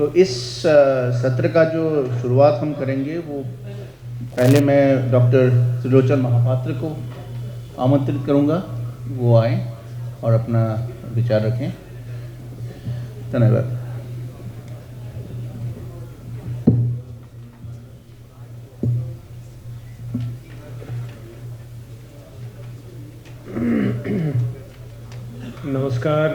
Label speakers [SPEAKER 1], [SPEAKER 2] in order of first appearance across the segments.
[SPEAKER 1] तो इस सत्र का जो शुरुआत हम करेंगे वो पहले मैं डॉक्टर त्रिलोचन महापात्र को आमंत्रित करूंगा, वो आए और अपना विचार रखें। धन्यवाद।
[SPEAKER 2] नमस्कार,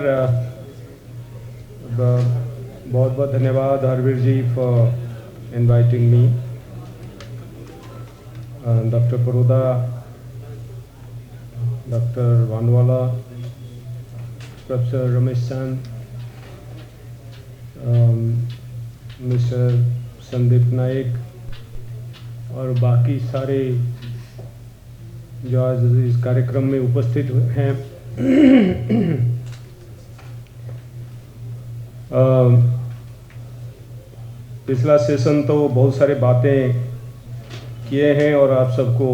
[SPEAKER 2] बहुत बहुत धन्यवाद Harvir ji for inviting me. Doctor Paroda, doctor Bhanuwala, professor Ramesh Chand, mister Sandeep Naik और बाकी सारे जो आज इस कार्यक्रम में उपस्थित हैं। पिछला सेशन तो बहुत सारी बातें किए हैं और आप सबको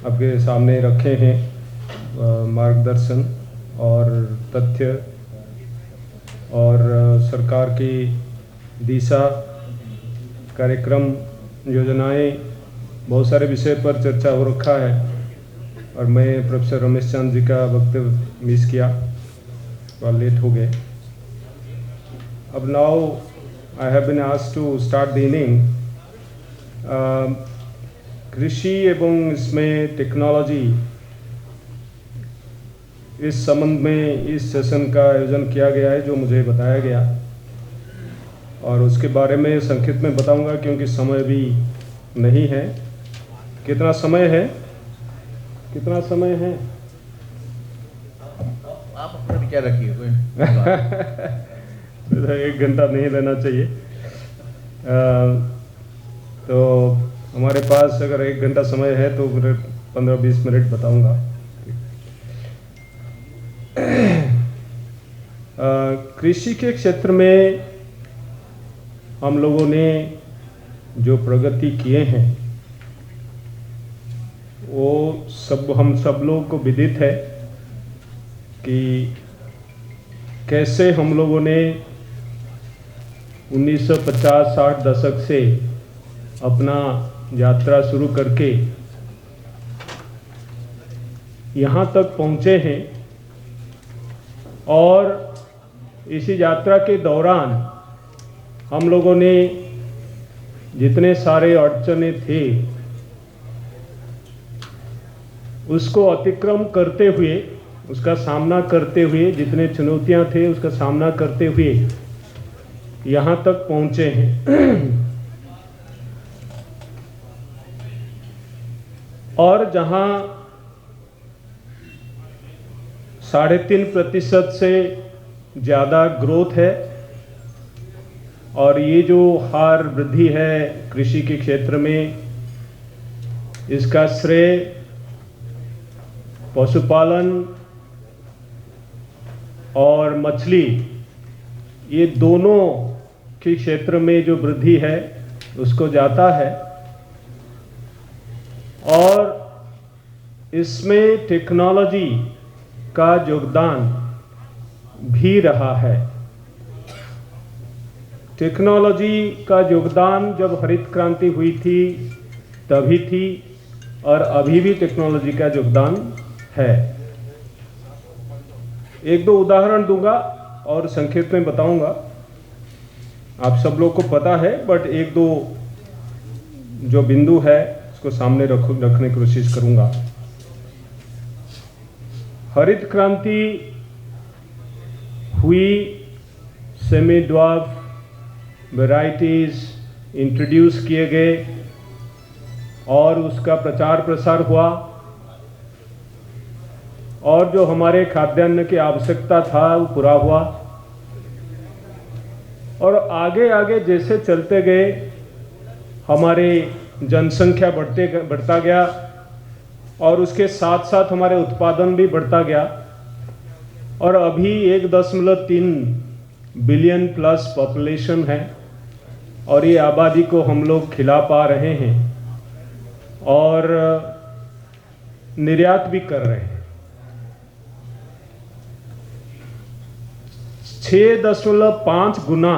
[SPEAKER 2] आपके सामने रखे हैं मार्गदर्शन और तथ्य और सरकार की दिशा, कार्यक्रम, योजनाएं, बहुत सारे विषय पर चर्चा हो रखा है और मैं प्रोफेसर रमेश चंद जी का वक्तव्य मिस किया, थोड़ा लेट हो गए। अब now I have been asked to start the inning. कृषि एवं इसमें टेक्नोलॉजी, इस संबंध में इस सेशन का आयोजन किया गया है जो मुझे बताया गया, और उसके बारे में संक्षिप्त में बताऊंगा क्योंकि समय भी नहीं है। कितना समय है? कितना समय है?
[SPEAKER 1] आप अपना विचार रखिए। कोई
[SPEAKER 2] 1 घंटा नहीं लेना चाहिए। तो हमारे पास अगर 1 घंटा समय है तो 15-20 मिनट बताऊंगा। कृषि के क्षेत्र में हम लोगों ने जो प्रगति किए हैं वो हम सब लोगों को विदित है कि कैसे हम लोगों ने 1950-60 दशक से अपना यात्रा शुरू करके यहाँ तक पहुँचे हैं, और इसी यात्रा के दौरान हम लोगों ने जितने सारे अड़चने थे उसको अतिक्रम करते हुए, उसका सामना करते हुए, जितने चुनौतियां थे उसका सामना करते हुए यहाँ तक पहुँचे हैं। और जहाँ 3.5% से ज़्यादा ग्रोथ है, और ये जो हार वृद्धि है कृषि के क्षेत्र में, इसका श्रेय पशुपालन और मछली, ये दोनों के क्षेत्र में जो वृद्धि है उसको जाता है। और इसमें टेक्नोलॉजी का योगदान भी रहा है। टेक्नोलॉजी का योगदान जब हरित क्रांति हुई थी तभी थी, और अभी भी टेक्नोलॉजी का योगदान है। 1-2 उदाहरण दूंगा और संक्षेप में बताऊंगा। आप सब लोग को पता है, बट 1-2 जो बिंदु है उसको सामने रखने की कोशिश करूंगा। हरित क्रांति हुई, सेमी ड्वार्फ वैरायटीज इंट्रोड्यूस किए गए और उसका प्रचार प्रसार हुआ, और जो हमारे खाद्यान्न की आवश्यकता था वो पूरा हुआ। और आगे आगे जैसे चलते गए हमारे जनसंख्या बढ़ता गया, और उसके साथ साथ हमारे उत्पादन भी बढ़ता गया, और अभी 1.3 बिलियन प्लस पॉपुलेशन है, और ये आबादी को हम लोग खिला पा रहे हैं और निर्यात भी कर रहे हैं। 6.5 गुना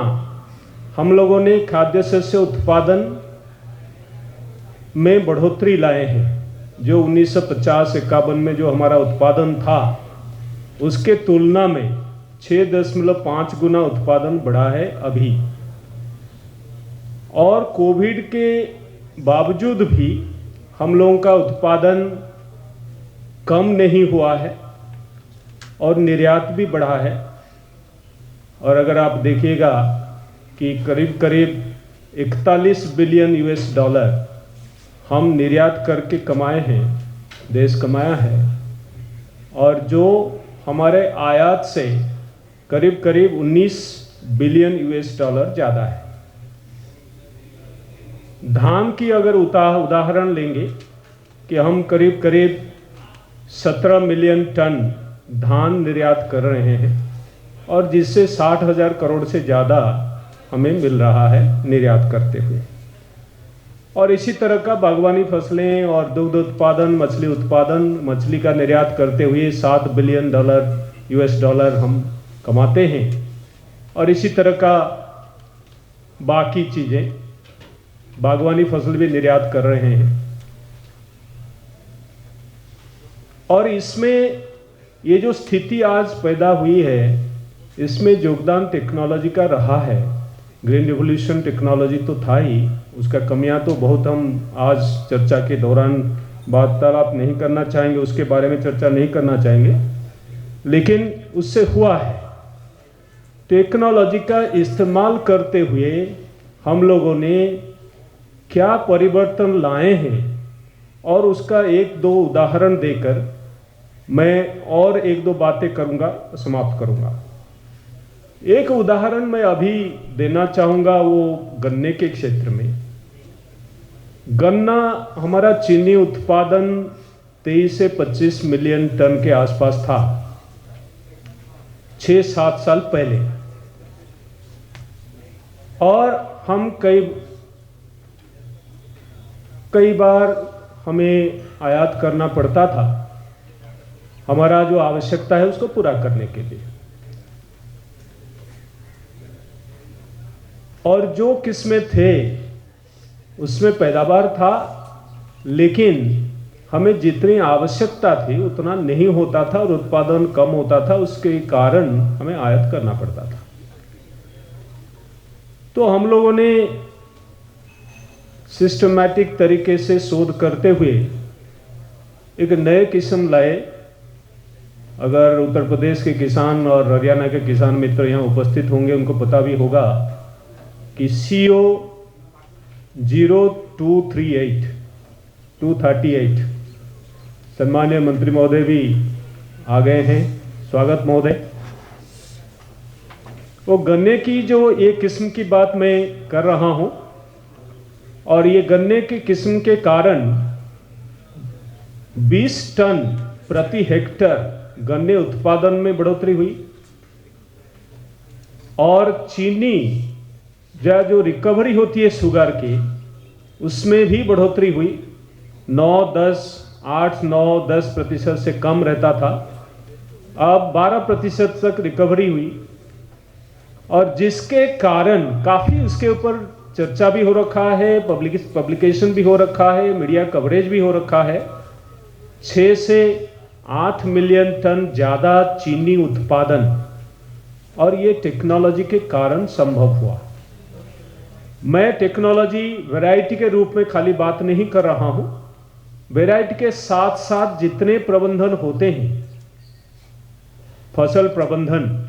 [SPEAKER 2] हम लोगों ने खाद्य शस्य उत्पादन में बढ़ोतरी लाए हैं। जो 1950-51 में जो हमारा उत्पादन था उसके तुलना में 6.5 गुना उत्पादन बढ़ा है अभी। और कोविड के बावजूद भी हम लोगों का उत्पादन कम नहीं हुआ है और निर्यात भी बढ़ा है। और अगर आप देखिएगा कि करीब करीब 41 बिलियन US डॉलर हम निर्यात करके कमाए हैं, देश कमाया है। और जो हमारे आयात से करीब करीब 19 बिलियन US डॉलर ज़्यादा है। धान की अगर उदाहरण लेंगे कि हम करीब करीब 17 मिलियन टन धान निर्यात कर रहे हैं और जिससे 60,000 करोड़ से ज़्यादा हमें मिल रहा है निर्यात करते हुए। और इसी तरह का बागवानी फसलें और दुग्ध उत्पादन, मछली उत्पादन, मछली का निर्यात करते हुए 7 बिलियन US डॉलर हम कमाते हैं। और इसी तरह का बाकी चीज़ें, बागवानी फसल भी निर्यात कर रहे हैं। और इसमें ये जो स्थिति आज पैदा हुई है, इसमें योगदान टेक्नोलॉजी का रहा है। ग्रीन रिवोल्यूशन टेक्नोलॉजी तो था ही, उसका कमियां तो बहुत हम आज चर्चा के दौरान वार्तालाप नहीं करना चाहेंगे, उसके बारे में चर्चा नहीं करना चाहेंगे, लेकिन उससे हुआ है। टेक्नोलॉजी का इस्तेमाल करते हुए हम लोगों ने क्या परिवर्तन लाए हैं और उसका 1-2 उदाहरण देकर मैं और 1-2 बातें करूंगा, समाप्त करूंगा। एक उदाहरण मैं अभी देना चाहूँगा, वो गन्ने के क्षेत्र में। गन्ना हमारा चीनी उत्पादन 23 से 25 मिलियन टन के आसपास था 6-7 साल पहले। और हम कई बार हमें आयात करना पड़ता था हमारा जो आवश्यकता है उसको पूरा करने के लिए। और जो किस्में थे उसमें पैदावार था, लेकिन हमें जितनी आवश्यकता थी उतना नहीं होता था और उत्पादन कम होता था, उसके कारण हमें आयात करना पड़ता था। तो हम लोगों ने सिस्टमैटिक तरीके से शोध करते हुए एक नए किस्म लाए। अगर उत्तर प्रदेश के किसान और हरियाणा के किसान मित्र यहाँ उपस्थित होंगे, उनको पता भी होगा कि CO 0238 सम्मानीय मंत्री महोदय भी आ गए हैं, स्वागत महोदय। वो गन्ने की जो एक किस्म की बात मैं कर रहा हूं, और ये गन्ने की किस्म के कारण 20 टन प्रति हेक्टेयर गन्ने उत्पादन में बढ़ोतरी हुई। और चीनी जो रिकवरी होती है शुगर की, उसमें भी बढ़ोतरी हुई। 8-9-10% से कम रहता था, अब 12% तक रिकवरी हुई। और जिसके कारण काफ़ी उसके ऊपर चर्चा भी हो रखा है, पब्लिकेशन भी हो रखा है, मीडिया कवरेज भी हो रखा है। 6 से 8 मिलियन टन ज़्यादा चीनी उत्पादन, और ये टेक्नोलॉजी के कारण संभव हुआ। मैं टेक्नोलॉजी वैरायटी के रूप में खाली बात नहीं कर रहा हूं, वैरायटी के साथ साथ जितने प्रबंधन होते हैं, फसल प्रबंधन,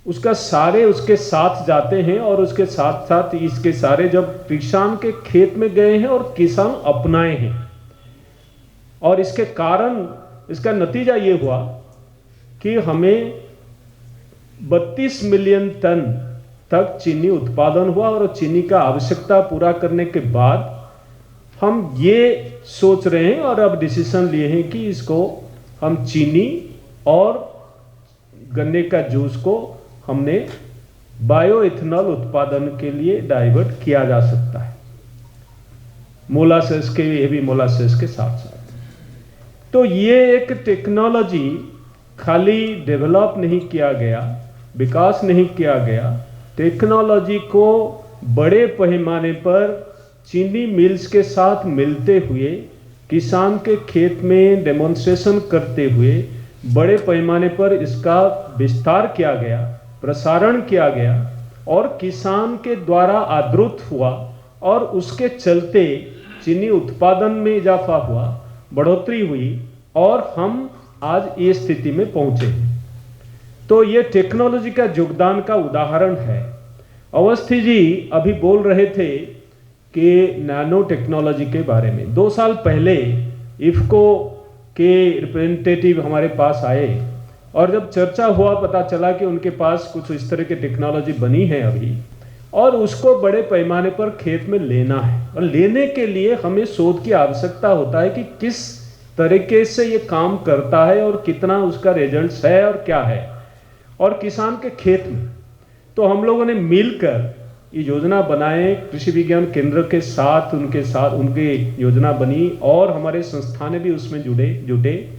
[SPEAKER 2] उसका सारे उसके साथ जाते हैं। और उसके साथ साथ इसके सारे जब किसान के खेत में गए हैं और किसान अपनाए हैं, और इसके कारण इसका नतीजा ये हुआ कि हमें 32 मिलियन टन तक चीनी उत्पादन हुआ। और चीनी का आवश्यकता पूरा करने के बाद हम ये सोच रहे हैं और अब डिसीजन लिए हैं कि इसको हम चीनी और गन्ने का जूस को हमने बायोइथेनॉल उत्पादन के लिए डाइवर्ट किया जा सकता है, मोलासेस के, ये भी मोलासेस के साथ साथ। तो ये एक टेक्नोलॉजी खाली डेवलप नहीं किया गया, विकास नहीं किया गया, टेक्नोलॉजी को बड़े पैमाने पर चीनी मिल्स के साथ मिलते हुए किसान के खेत में डेमोन्स्ट्रेशन करते हुए बड़े पैमाने पर इसका विस्तार किया गया, प्रसारण किया गया और किसान के द्वारा आदृत हुआ और उसके चलते चीनी उत्पादन में इजाफा हुआ, बढ़ोतरी हुई और हम आज ये स्थिति में पहुंचे हैं। तो ये टेक्नोलॉजी का योगदान का उदाहरण है। अवस्थी जी अभी बोल रहे थे कि नैनो टेक्नोलॉजी के बारे में 2 साल पहले इफ्को के रिप्रेजेंटेटिव हमारे पास आए और जब चर्चा हुआ पता चला कि उनके पास कुछ इस तरह की टेक्नोलॉजी बनी है अभी और उसको बड़े पैमाने पर खेत में लेना है और लेने के लिए हमें शोध की आवश्यकता होता है कि किस तरीके से ये काम करता है और कितना उसका रिजल्ट्स है और क्या है और किसान के खेत में। तो हम लोगों ने मिलकर ये योजना बनाए, कृषि विज्ञान केंद्र के साथ उनकी योजना बनी और हमारे संस्थान भी उसमें जुटे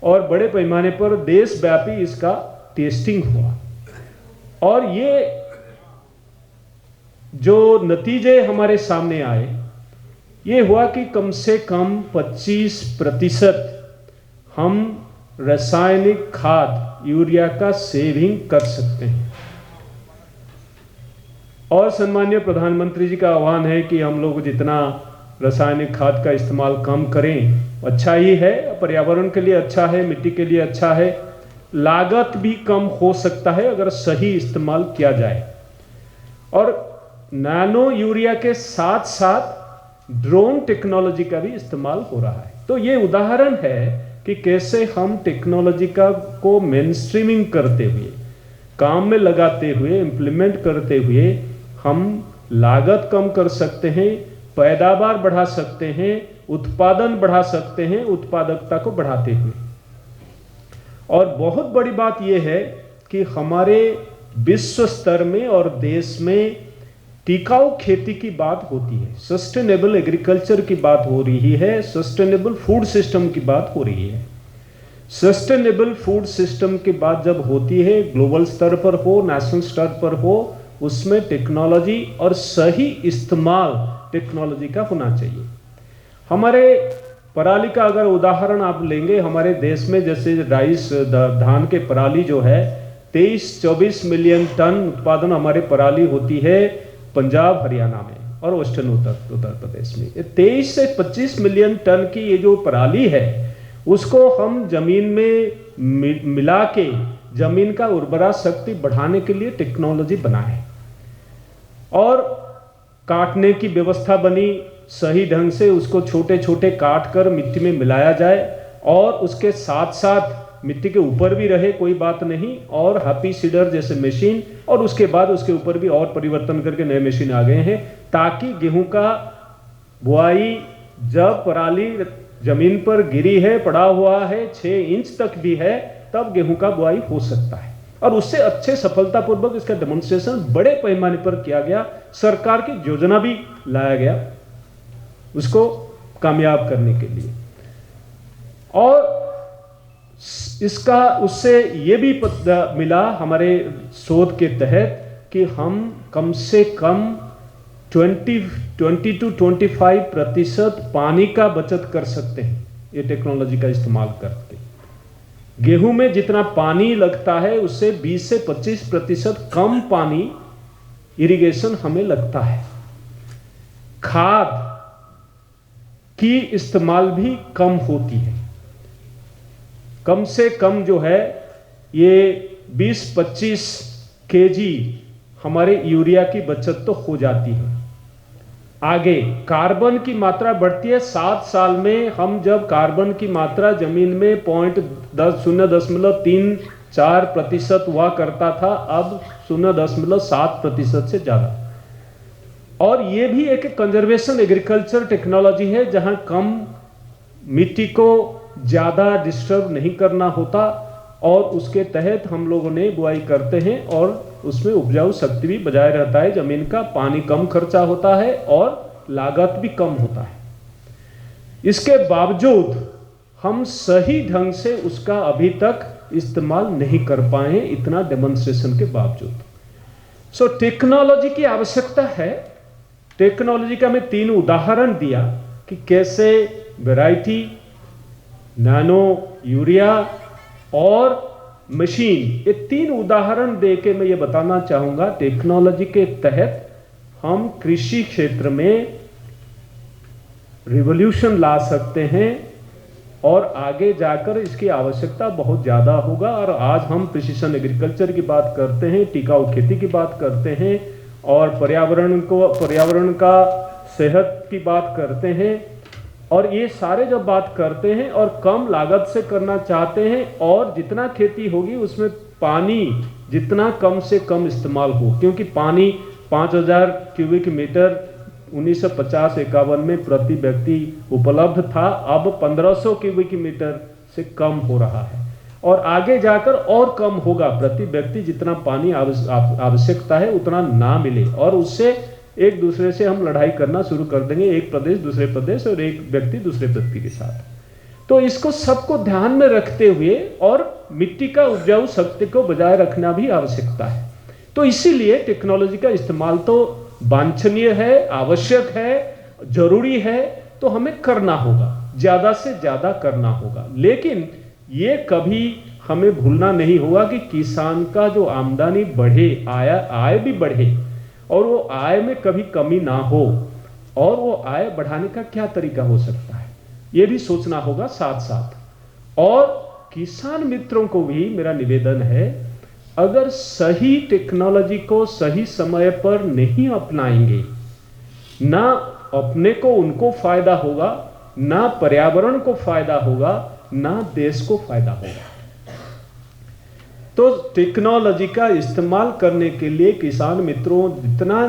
[SPEAKER 2] और बड़े पैमाने पर देशव्यापी इसका टेस्टिंग हुआ और ये जो नतीजे हमारे सामने आए ये हुआ कि कम से कम 25% हम रासायनिक खाद यूरिया का सेविंग कर सकते हैं। और सम्माननीय प्रधानमंत्री जी का आह्वान है कि हम लोग जितना रासायनिक खाद का इस्तेमाल कम करें अच्छा ही है, पर्यावरण के लिए अच्छा है, मिट्टी के लिए अच्छा है, लागत भी कम हो सकता है अगर सही इस्तेमाल किया जाए। और नैनो यूरिया के साथ साथ ड्रोन टेक्नोलॉजी का भी इस्तेमाल हो रहा है। तो ये उदाहरण है कि कैसे हम टेक्नोलॉजी को मेनस्ट्रीमिंग करते हुए, काम में लगाते हुए, इंप्लीमेंट करते हुए हम लागत कम कर सकते हैं, पैदावार बढ़ा सकते हैं, उत्पादन बढ़ा सकते हैं, उत्पादकता को बढ़ाते हुए। और बहुत बड़ी बात यह है कि हमारे विश्व स्तर में और देश में टिकाऊ खेती की बात होती है, सस्टेनेबल एग्रीकल्चर की बात हो रही है, सस्टेनेबल फूड सिस्टम की बात हो रही है। सस्टेनेबल फूड सिस्टम की बात जब होती है, ग्लोबल स्तर पर हो, नेशनल स्तर पर हो, उसमें टेक्नोलॉजी और सही इस्तेमाल टेक्नोलॉजी का होना चाहिए। हमारे पराली का अगर उदाहरण आप लेंगे, हमारे देश में जैसे राइस धान के पराली जो है 23-24 मिलियन टन उत्पादन हमारे पराली होती है पंजाब हरियाणा में और वेस्टर्न उत्तर प्रदेश में। 23 से 25 मिलियन टन की ये जो पराली है उसको हम जमीन में मिला के जमीन का उर्वरा शक्ति बढ़ाने के लिए टेक्नोलॉजी बनाए और काटने की व्यवस्था बनी, सही ढंग से उसको छोटे छोटे काट कर मिट्टी में मिलाया जाए और उसके साथ साथ मिट्टी के ऊपर भी रहे कोई बात नहीं, और हैप्पी सीडर जैसे मशीन, और उसके बाद उसके ऊपर भी और परिवर्तन करके नए मशीन आ गए हैं ताकि गेहूं का बुआई जब पराली जमीन पर गिरी है, पड़ा हुआ है, 6 इंच तक भी है, तब गेहूं का बुआई हो सकता है। और उससे अच्छे सफलतापूर्वक इसका डेमोन्स्ट्रेशन बड़े पैमाने पर किया गया, सरकार की योजना भी लाया गया उसको कामयाब करने के लिए। और इसका उससे ये भी मिला हमारे शोध के तहत कि हम कम से कम 20 to 25% पानी का बचत कर सकते हैं ये टेक्नोलॉजी का इस्तेमाल करके। गेहूं में जितना पानी लगता है उससे 20 से 25% कम पानी इरिगेशन हमें लगता है। खाद की इस्तेमाल भी कम होती है, कम से कम जो है ये 20-25 kg हमारे यूरिया की बचत तो हो जाती है। आगे कार्बन की मात्रा बढ़ती है। 7 साल में हम जब कार्बन की मात्रा जमीन में 0.34% हुआ करता था, अब 0.7% से ज्यादा। और ये भी एक कंजर्वेशन एग्रीकल्चर टेक्नोलॉजी है जहां कम मिट्टी को ज्यादा डिस्टर्ब नहीं करना होता और उसके तहत हम लोगों ने बुआई करते हैं और उसमें उपजाऊ शक्ति भी बजाय रहता है, जमीन का पानी कम खर्चा होता है और लागत भी कम होता है। इसके बावजूद हम सही ढंग से उसका अभी तक इस्तेमाल नहीं कर पाए, इतना डेमोन्स्ट्रेशन के बावजूद। सो टेक्नोलॉजी की आवश्यकता है। टेक्नोलॉजी का मैं 3 उदाहरण दिया कि कैसे वैरायटी, नैनो यूरिया और मशीन, ये 3 उदाहरण देके मैं ये बताना चाहूंगा टेक्नोलॉजी के तहत हम कृषि क्षेत्र में रिवॉल्यूशन ला सकते हैं और आगे जाकर इसकी आवश्यकता बहुत ज़्यादा होगा। और आज हम प्रिसिशन एग्रीकल्चर की बात करते हैं, टिकाऊ खेती की बात करते हैं और पर्यावरण का सेहत की बात करते हैं, और ये सारे जब बात करते हैं और कम लागत से करना चाहते हैं और जितना खेती होगी उसमें पानी जितना कम से कम इस्तेमाल हो, क्योंकि पानी 5000 क्यूबिक मीटर 1950-51 में प्रति व्यक्ति उपलब्ध था, अब 1500 क्यूबिक मीटर से कम हो रहा है और आगे जाकर और कम होगा। प्रति व्यक्ति जितना पानी आवश्यकता है उतना ना मिले और उससे एक दूसरे से हम लड़ाई करना शुरू कर देंगे, एक प्रदेश दूसरे प्रदेश और एक व्यक्ति दूसरे व्यक्ति के साथ। तो इसको सबको ध्यान में रखते हुए और मिट्टी का उपजाऊ शक्ति को बजाय रखना भी आवश्यकता है। तो इसीलिए टेक्नोलॉजी का इस्तेमाल तो वांछनीय है, आवश्यक है, जरूरी है, तो हमें करना होगा, ज्यादा से ज्यादा करना होगा। लेकिन ये कभी हमें भूलना नहीं होगा कि किसान का जो आमदनी बढ़े, आय भी बढ़े और वो आय में कभी कमी ना हो, और वो आय बढ़ाने का क्या तरीका हो सकता है ये भी सोचना होगा साथ साथ। और किसान मित्रों को भी मेरा निवेदन है, अगर सही टेक्नोलॉजी को सही समय पर नहीं अपनाएंगे, ना अपने को उनको फायदा होगा, ना पर्यावरण को फायदा होगा, ना देश को फायदा होगा। तो टेक्नोलॉजी का इस्तेमाल करने के लिए किसान मित्रों जितना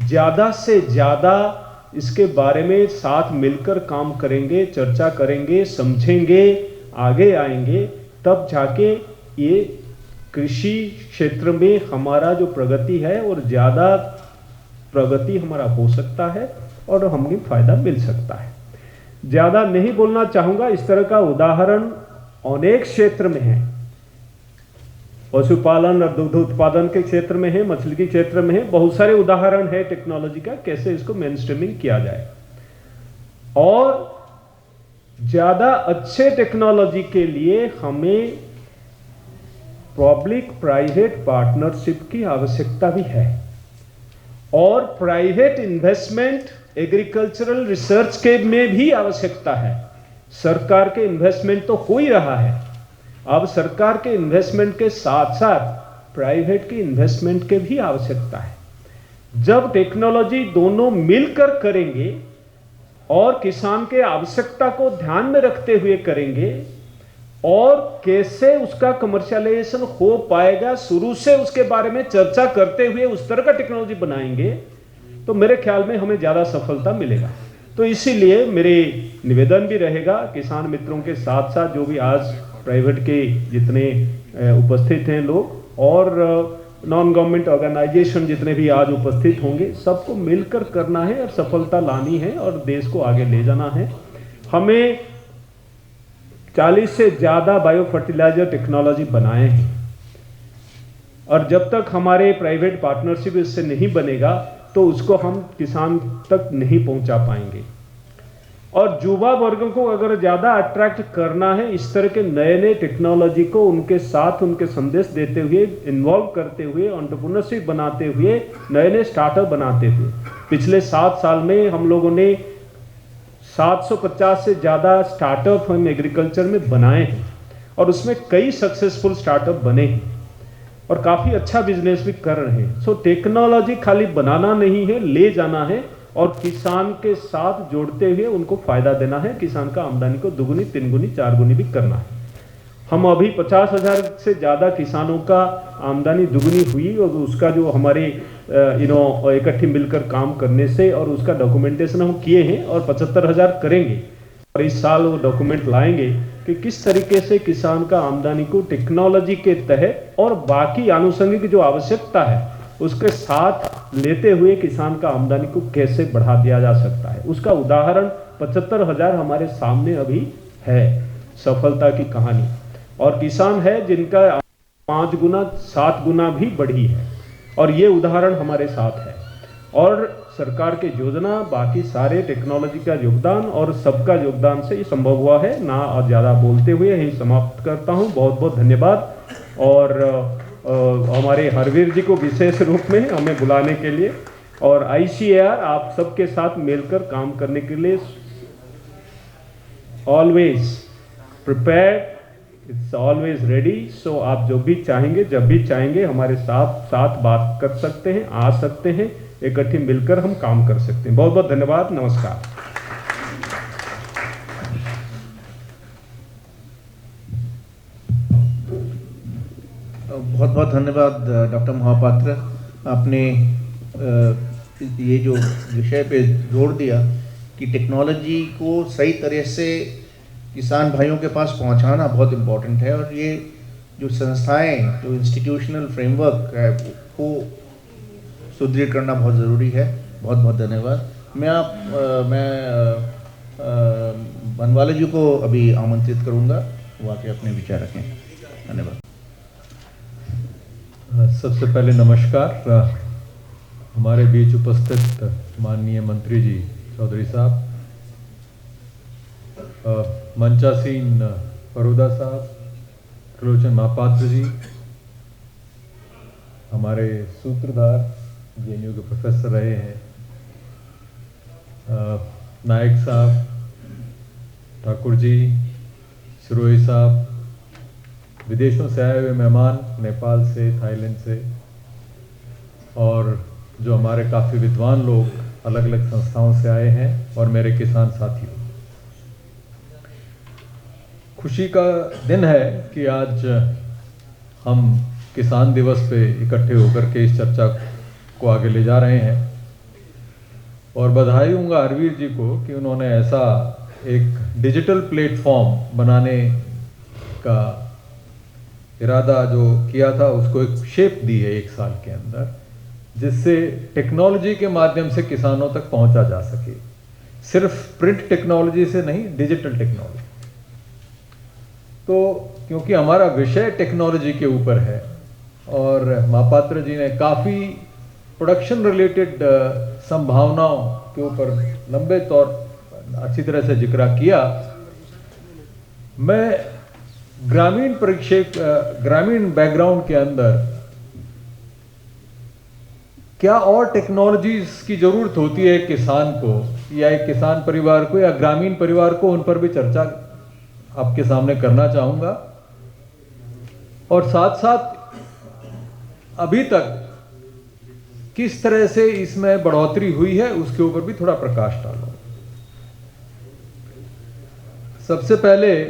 [SPEAKER 2] ज्यादा से ज्यादा इसके बारे में साथ मिलकर काम करेंगे, चर्चा करेंगे, समझेंगे, आगे आएंगे, तब जाके ये कृषि क्षेत्र में हमारा जो प्रगति है और ज़्यादा प्रगति हमारा हो सकता है और हमें फायदा मिल सकता है। ज़्यादा नहीं बोलना चाहूँगा, इस तरह का उदाहरण अनेक क्षेत्र में है, पशुपालन और दुग्ध उत्पादन के क्षेत्र में है, मछली के क्षेत्र में है, बहुत सारे उदाहरण है टेक्नोलॉजी का, कैसे इसको मेनस्ट्रीमिंग किया जाए। और ज़्यादा अच्छे टेक्नोलॉजी के लिए हमें पब्लिक प्राइवेट पार्टनरशिप की आवश्यकता भी है और प्राइवेट इन्वेस्टमेंट एग्रीकल्चरल रिसर्च के में भी आवश्यकता है। सरकार के इन्वेस्टमेंट तो हो ही रहा है, अब सरकार के इन्वेस्टमेंट के साथ साथ प्राइवेट की इन्वेस्टमेंट के भी आवश्यकता है। जब टेक्नोलॉजी दोनों मिलकर करेंगे और किसान के आवश्यकता को ध्यान में रखते हुए करेंगे और कैसे उसका कमर्शियलाइजेशन हो पाएगा, शुरू से उसके बारे में चर्चा करते हुए उस तरह का टेक्नोलॉजी बनाएंगे, तो मेरे ख्याल में हमें ज़्यादा सफलता मिलेगा। तो इसीलिए मेरे निवेदन भी रहेगा किसान मित्रों के साथ साथ जो भी आज प्राइवेट के जितने उपस्थित हैं लोग और नॉन गवर्नमेंट ऑर्गेनाइजेशन जितने भी आज उपस्थित होंगे, सबको मिलकर करना है और सफलता लानी है और देश को आगे ले जाना है। हमें 40 से ज़्यादा बायो फर्टिलाइजर टेक्नोलॉजी बनाए हैं और जब तक हमारे प्राइवेट पार्टनरशिप इससे नहीं बनेगा तो उसको हम किसान तक नहीं पहुंचा पाएंगे। और युवा वर्गों को अगर ज़्यादा अट्रैक्ट करना है, इस तरह के नए नए टेक्नोलॉजी को उनके साथ उनके संदेश देते हुए, इन्वॉल्व करते हुए, एंटरप्रेन्योरशिप बनाते हुए, नए नए स्टार्टअप बनाते हुए, पिछले 7 साल में हम लोगों ने 750 से ज़्यादा स्टार्टअप हम एग्रीकल्चर में बनाए हैं और उसमें कई सक्सेसफुल स्टार्टअप बने हैं और काफ़ी अच्छा बिजनेस भी कर रहे हैं। सो टेक्नोलॉजी खाली बनाना नहीं है, ले जाना है और किसान के साथ जोड़ते हुए उनको फायदा देना है, किसान का आमदनी को 2 गुनी 3 गुनी 4 गुनी भी करना है। हम अभी 50,000 से ज़्यादा किसानों का आमदनी दुगनी हुई और उसका जो हमारे इकट्ठी मिलकर काम करने से और उसका डॉक्यूमेंटेशन हम किए हैं और 75,000 करेंगे और इस साल वो डॉक्यूमेंट लाएंगे कि किस तरीके से किसान का आमदनी को टेक्नोलॉजी के तहत और बाकी आनुषंगिक जो आवश्यकता है उसके साथ लेते हुए किसान का आमदनी को कैसे बढ़ा दिया जा सकता है। उसका उदाहरण 75,000 हमारे सामने अभी है, सफलता की कहानी। और किसान है जिनका 5 गुना 7 गुना भी बढ़ी है और ये उदाहरण हमारे साथ है। और सरकार के योजना, बाकी सारे टेक्नोलॉजी का योगदान और सबका योगदान से ये संभव हुआ है। ना और ज़्यादा बोलते हुए यही समाप्त करता हूँ। बहुत बहुत धन्यवाद। और हमारे हरवीर जी को विशेष रूप में हमें बुलाने के लिए, और ICAR आप सबके साथ मिलकर काम करने के लिए always prepared, it's always ready. So आप जो भी चाहेंगे, जब भी चाहेंगे हमारे साथ बात कर सकते हैं, आ सकते हैं, इकट्ठे मिलकर हम काम कर सकते हैं। बहुत बहुत धन्यवाद। नमस्कार।
[SPEAKER 1] बहुत बहुत धन्यवाद डॉक्टर महापात्र। आपने ये जो विषय पे जोर दिया कि टेक्नोलॉजी को सही तरह से किसान भाइयों के पास पहुंचाना बहुत इम्पोर्टेंट है, और ये जो संस्थाएं, जो इंस्टीट्यूशनल फ्रेमवर्क है वो सुदृढ़ करना बहुत ज़रूरी है। बहुत बहुत धन्यवाद। मैं बनवाले जी को अभी आमंत्रित करूंगा, वो आके अपने विचार रखें। धन्यवाद।
[SPEAKER 3] सबसे पहले नमस्कार। हमारे बीच उपस्थित माननीय मंत्री जी चौधरी साहब, मंचासीन फरूदा साहब, त्रिलोचन महापात्र जी, हमारे सूत्रधार JNU के प्रोफेसर रहे हैं, नायक साहब, ठाकुर जी, सिरोही साहब, विदेशों से आए हुए मेहमान, नेपाल से, थाईलैंड से, और जो हमारे काफ़ी विद्वान लोग अलग अलग संस्थाओं से आए हैं, और मेरे किसान साथियों, खुशी का दिन है कि आज हम किसान दिवस पे इकट्ठे होकर के इस चर्चा को आगे ले जा रहे हैं। और बधाई दूंगा हरवीर जी को कि उन्होंने ऐसा एक डिजिटल प्लेटफॉर्म बनाने का इरादा जो किया था, उसको एक शेप दी है 1 साल के अंदर, जिससे टेक्नोलॉजी के माध्यम से किसानों तक पहुंचा जा सके। सिर्फ प्रिंट टेक्नोलॉजी से नहीं, डिजिटल टेक्नोलॉजी। तो क्योंकि हमारा विषय टेक्नोलॉजी के ऊपर है, और महापात्र जी ने काफ़ी प्रोडक्शन रिलेटेड संभावनाओं के ऊपर लंबे तौर अच्छी तरह से जिक्र किया, मैं ग्रामीण बैकग्राउंड के अंदर क्या और टेक्नोलॉजीज की जरूरत होती है किसान को, या एक किसान परिवार को, या ग्रामीण परिवार को, उन पर भी चर्चा आपके सामने करना चाहूंगा। और साथ साथ अभी तक किस तरह से इसमें बढ़ोतरी हुई है उसके ऊपर भी थोड़ा प्रकाश डालूंगा। सबसे पहले,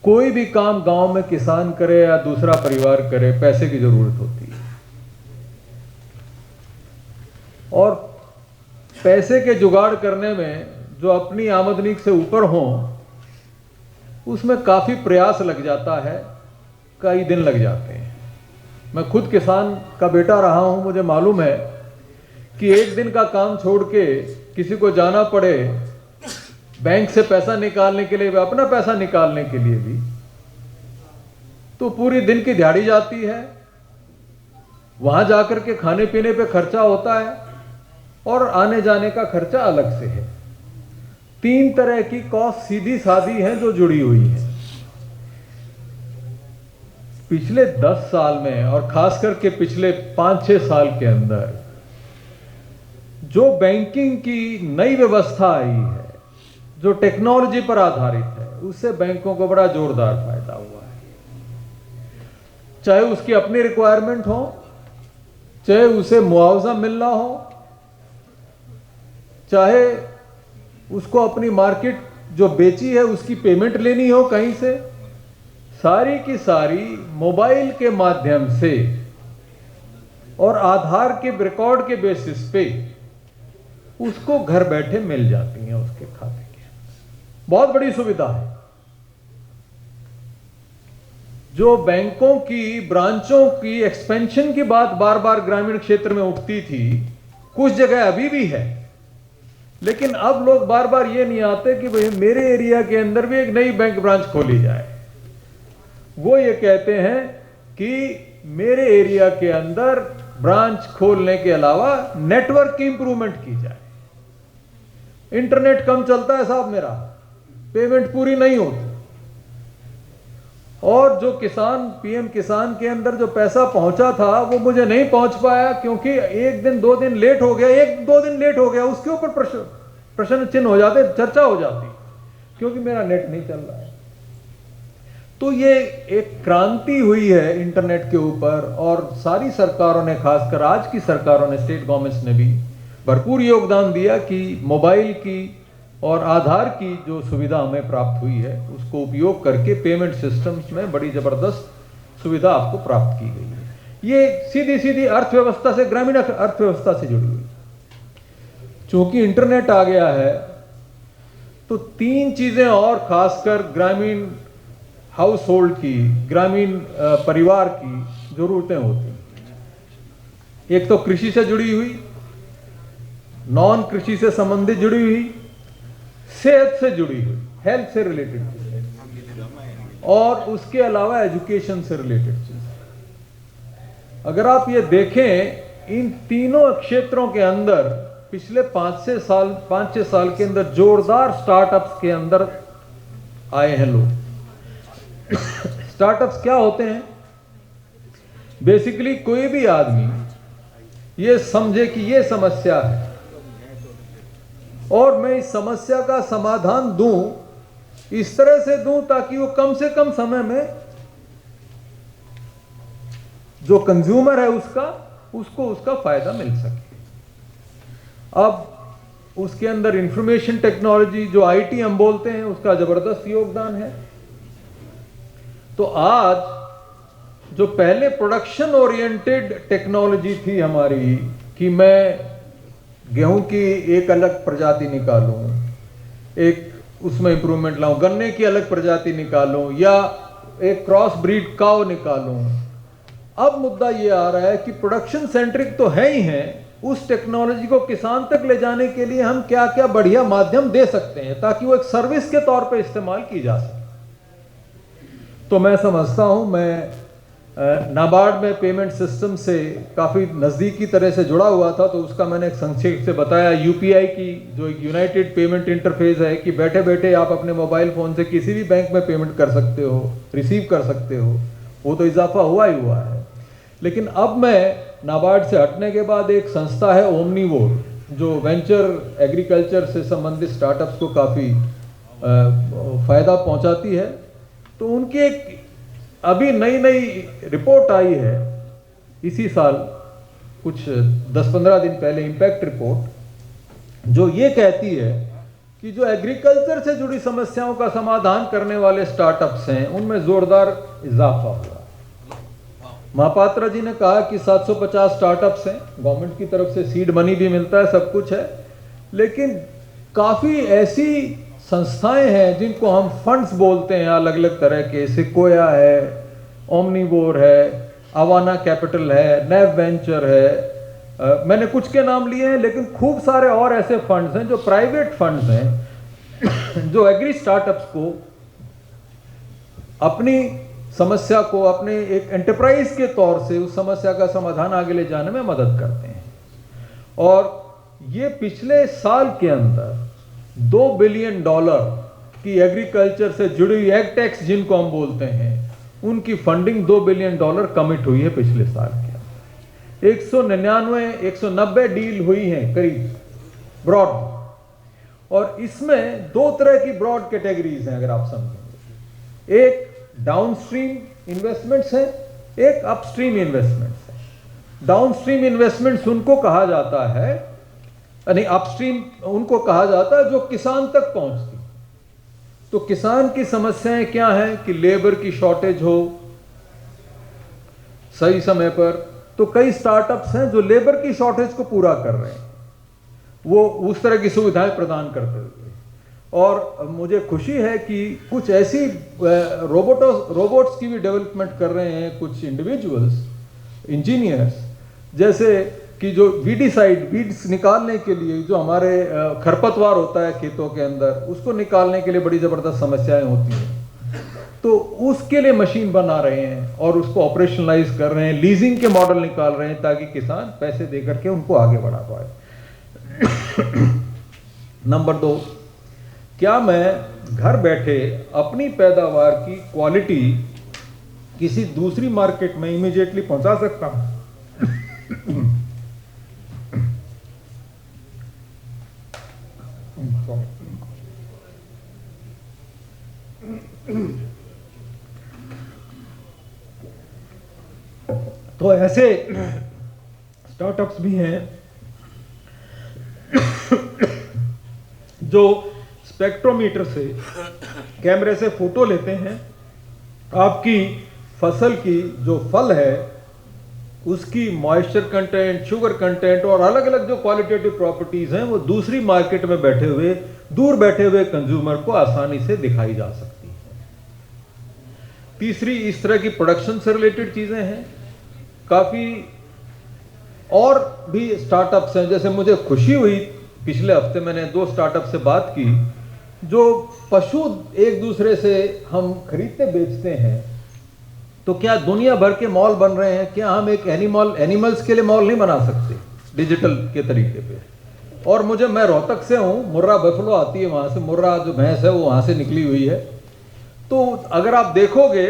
[SPEAKER 3] कोई भी काम गांव में किसान करे या दूसरा परिवार करे, पैसे की जरूरत होती है, और पैसे के जुगाड़ करने में जो अपनी आमदनी से ऊपर हो, उसमें काफी प्रयास लग जाता है, कई दिन लग जाते हैं। मैं खुद किसान का बेटा रहा हूं, मुझे मालूम है कि एक दिन का काम छोड़ के किसी को जाना पड़े बैंक से पैसा निकालने के लिए, अपना पैसा निकालने के लिए भी, तो पूरी दिन की दिहाड़ी जाती है। वहां जाकर के खाने पीने पे खर्चा होता है, और आने जाने का खर्चा अलग से है। 3 तरह की कॉस्ट सीधी सादी है जो जुड़ी हुई है। पिछले 10 साल में, और खास करके पिछले 5-6 साल के अंदर, जो बैंकिंग की नई व्यवस्था आई है, जो टेक्नोलॉजी पर आधारित है, उससे बैंकों को बड़ा जोरदार फायदा हुआ है। चाहे उसकी अपनी रिक्वायरमेंट हो, चाहे उसे मुआवजा मिलना हो, चाहे उसको अपनी मार्केट जो बेची है उसकी पेमेंट लेनी हो कहीं से, सारी की सारी मोबाइल के माध्यम से और आधार के रिकॉर्ड के बेसिस पे उसको घर बैठे मिल जाती हैं उसके खाते के। बहुत बड़ी सुविधा है। जो बैंकों की ब्रांचों की एक्सपेंशन की बात बार बार ग्रामीण क्षेत्र में उठती थी, कुछ जगह अभी भी है, लेकिन अब लोग बार बार ये नहीं आते कि भाई मेरे एरिया के अंदर भी एक नई बैंक ब्रांच खोली जाए। वो ये कहते हैं कि मेरे एरिया के अंदर ब्रांच खोलने के अलावा नेटवर्क की इंप्रूवमेंट की जाए। इंटरनेट कम चलता है साहब, मेरा पेमेंट पूरी नहीं होती, और जो किसान पीएम किसान के अंदर जो पैसा पहुंचा था वो मुझे नहीं पहुंच पाया, क्योंकि एक दिन दो दिन लेट हो गया, एक दो दिन लेट हो गया, उसके ऊपर प्रश्न चिन्ह हो जाते, चर्चा हो जाती, क्योंकि मेरा नेट नहीं चल रहा है। तो ये एक क्रांति हुई है इंटरनेट के ऊपर, और सारी सरकारों ने, खासकर आज की सरकारों ने, स्टेट गवर्नमेंट्स ने भी भरपूर योगदान दिया कि मोबाइल की और आधार की जो सुविधा हमें प्राप्त हुई है उसको उपयोग करके पेमेंट सिस्टम्स में बड़ी जबरदस्त सुविधा आपको प्राप्त की गई है। ये सीधी सीधी अर्थव्यवस्था से, ग्रामीण अर्थव्यवस्था से जुड़ी हुई। चूंकि इंटरनेट आ गया है तो तीन चीजें और खासकर ग्रामीण हाउस होल्ड की, ग्रामीण परिवार की जरूरतें होती हैं। एक तो कृषि से जुड़ी हुई, नॉन कृषि से संबंधित जुड़ी हुई, सेहत से जुड़ी हुई, हेल्थ से रिलेटेड चीजें, और उसके अलावा एजुकेशन से रिलेटेड चीजें। अगर आप ये देखें, इन तीनों क्षेत्रों के अंदर पिछले 5-6 साल के अंदर जोरदार स्टार्टअप्स के अंदर आए हैं लोग। स्टार्टअप्स क्या होते हैं? बेसिकली कोई भी आदमी ये समझे कि ये समस्या है और मैं इस समस्या का समाधान दूं, इस तरह से दूं ताकि वो कम से कम समय में जो कंज्यूमर है उसको उसका फायदा मिल सके। अब उसके अंदर इंफॉर्मेशन टेक्नोलॉजी, जो आईटी हम बोलते हैं, उसका जबरदस्त योगदान है। तो आज जो पहले प्रोडक्शन ओरिएंटेड टेक्नोलॉजी थी हमारी, कि मैं गेहूं की एक अलग प्रजाति निकालूं, एक उसमें इंप्रूवमेंट लाऊं, गन्ने की अलग प्रजाति निकालूं, या एक क्रॉस ब्रीड काव निकालूं। अब मुद्दा ये आ रहा है कि प्रोडक्शन सेंट्रिक तो है ही है, उस टेक्नोलॉजी को किसान तक ले जाने के लिए हम क्या क्या बढ़िया माध्यम दे सकते हैं ताकि वो एक सर्विस के तौर पे इस्तेमाल की जा सके। तो मैं समझता हूं, मैं नाबार्ड में पेमेंट सिस्टम से काफ़ी नज़दीकी तरह से जुड़ा हुआ था, तो उसका मैंने एक संक्षेप से बताया। यूपीआई की जो एक यूनाइटेड पेमेंट इंटरफेस है कि बैठे बैठे आप अपने मोबाइल फ़ोन से किसी भी बैंक में पेमेंट कर सकते हो, रिसीव कर सकते हो, वो तो इजाफा हुआ ही हुआ है। लेकिन अब मैं नाबार्ड से हटने के बाद एक संस्था है ओमनीवोर, जो वेंचर एग्रीकल्चर से संबंधित स्टार्टअप्स को काफ़ी फ़ायदा पहुंचाती है। तो उनकी एक अभी नई रिपोर्ट आई है इसी साल, कुछ 10-15 दिन पहले, इम्पैक्ट रिपोर्ट, जो ये कहती है कि जो एग्रीकल्चर से जुड़ी समस्याओं का समाधान करने वाले स्टार्टअप्स हैं उनमें जोरदार इजाफा हुआ। महापात्रा जी ने कहा कि 750 स्टार्टअप्स हैं, गवर्नमेंट की तरफ से सीड मनी भी मिलता है, सब कुछ है, लेकिन काफ़ी ऐसी संस्थाएं हैं जिनको हम फंड्स बोलते हैं अलग अलग तरह के, सिकोया है, ओमनीवोर है, अवाना कैपिटल है, नैव वेंचर है, मैंने कुछ के नाम लिए हैं, लेकिन खूब सारे और ऐसे फंड्स हैं जो प्राइवेट फंड्स हैं जो एग्री स्टार्टअप्स को अपनी समस्या को अपने एक एंटरप्राइज के तौर से उस समस्या का समाधान आगे ले जाने में मदद करते हैं। और ये पिछले साल के अंदर $2 बिलियन की एग्रीकल्चर से जुड़ी हुई एग्टेक्स जिनको हम बोलते हैं, उनकी फंडिंग $2 बिलियन कमिट हुई है पिछले साल के अंदर। 190 डील हुई हैं करीब ब्रॉड, और इसमें दो तरह की ब्रॉड कैटेगरीज हैं अगर आप समझेंगे। एक डाउनस्ट्रीम इन्वेस्टमेंट्स है, एक अपस्ट्रीम इन्वेस्टमेंट्स है। डाउनस्ट्रीम इन्वेस्टमेंट्स उनको कहा जाता है, यानी अपस्ट्रीम उनको कहा जाता है जो किसान तक पहुंचती। तो किसान की समस्याएं क्या हैं कि लेबर की शॉर्टेज हो सही समय पर, तो कई स्टार्टअप्स हैं जो लेबर की शॉर्टेज को पूरा कर रहे हैं, वो उस तरह की सुविधाएं प्रदान करते हुए। और मुझे खुशी है कि कुछ ऐसी रोबोट्स की भी डेवलपमेंट कर रहे हैं कुछ इंडिविजुअल्स, इंजीनियर्स, जैसे कि जो वीड्स निकालने के लिए, जो हमारे खरपतवार होता है खेतों के अंदर, उसको निकालने के लिए बड़ी ज़बरदस्त समस्याएं होती हैं। तो उसके लिए मशीन बना रहे हैं और उसको ऑपरेशनलाइज कर रहे हैं, लीजिंग के मॉडल निकाल रहे हैं ताकि किसान पैसे दे करके उनको आगे बढ़ा पाए। नंबर 2, क्या मैं घर बैठे अपनी पैदावार की क्वालिटी किसी दूसरी मार्केट में इमीडिएटली पहुंचा सकता हूं? तो ऐसे स्टार्टअप्स भी हैं जो स्पेक्ट्रोमीटर से, कैमरे से फोटो लेते हैं, आपकी फसल की जो फल है उसकी मॉइस्चर कंटेंट, शुगर कंटेंट और अलग अलग जो क्वालिटेटिव प्रॉपर्टीज हैं वो दूसरी मार्केट में बैठे हुए, दूर बैठे हुए कंज्यूमर को आसानी से दिखाई जा सकती है। तीसरी, इस तरह की प्रोडक्शन से रिलेटेड चीजें हैं। काफी और भी स्टार्टअप्स हैं, जैसे मुझे खुशी हुई पिछले हफ्ते मैंने 2 स्टार्टअप से बात की जो पशु एक दूसरे से हम खरीदते बेचते हैं। तो क्या दुनिया भर के मॉल बन रहे हैं, क्या हम एक एनिमल्स के लिए मॉल नहीं बना सकते डिजिटल के तरीके पे? और मैं रोहतक से हूँ, मुर्रा बफलो आती है वहाँ से, मुर्रा जो भैंस है वो वहाँ से निकली हुई है। तो अगर आप देखोगे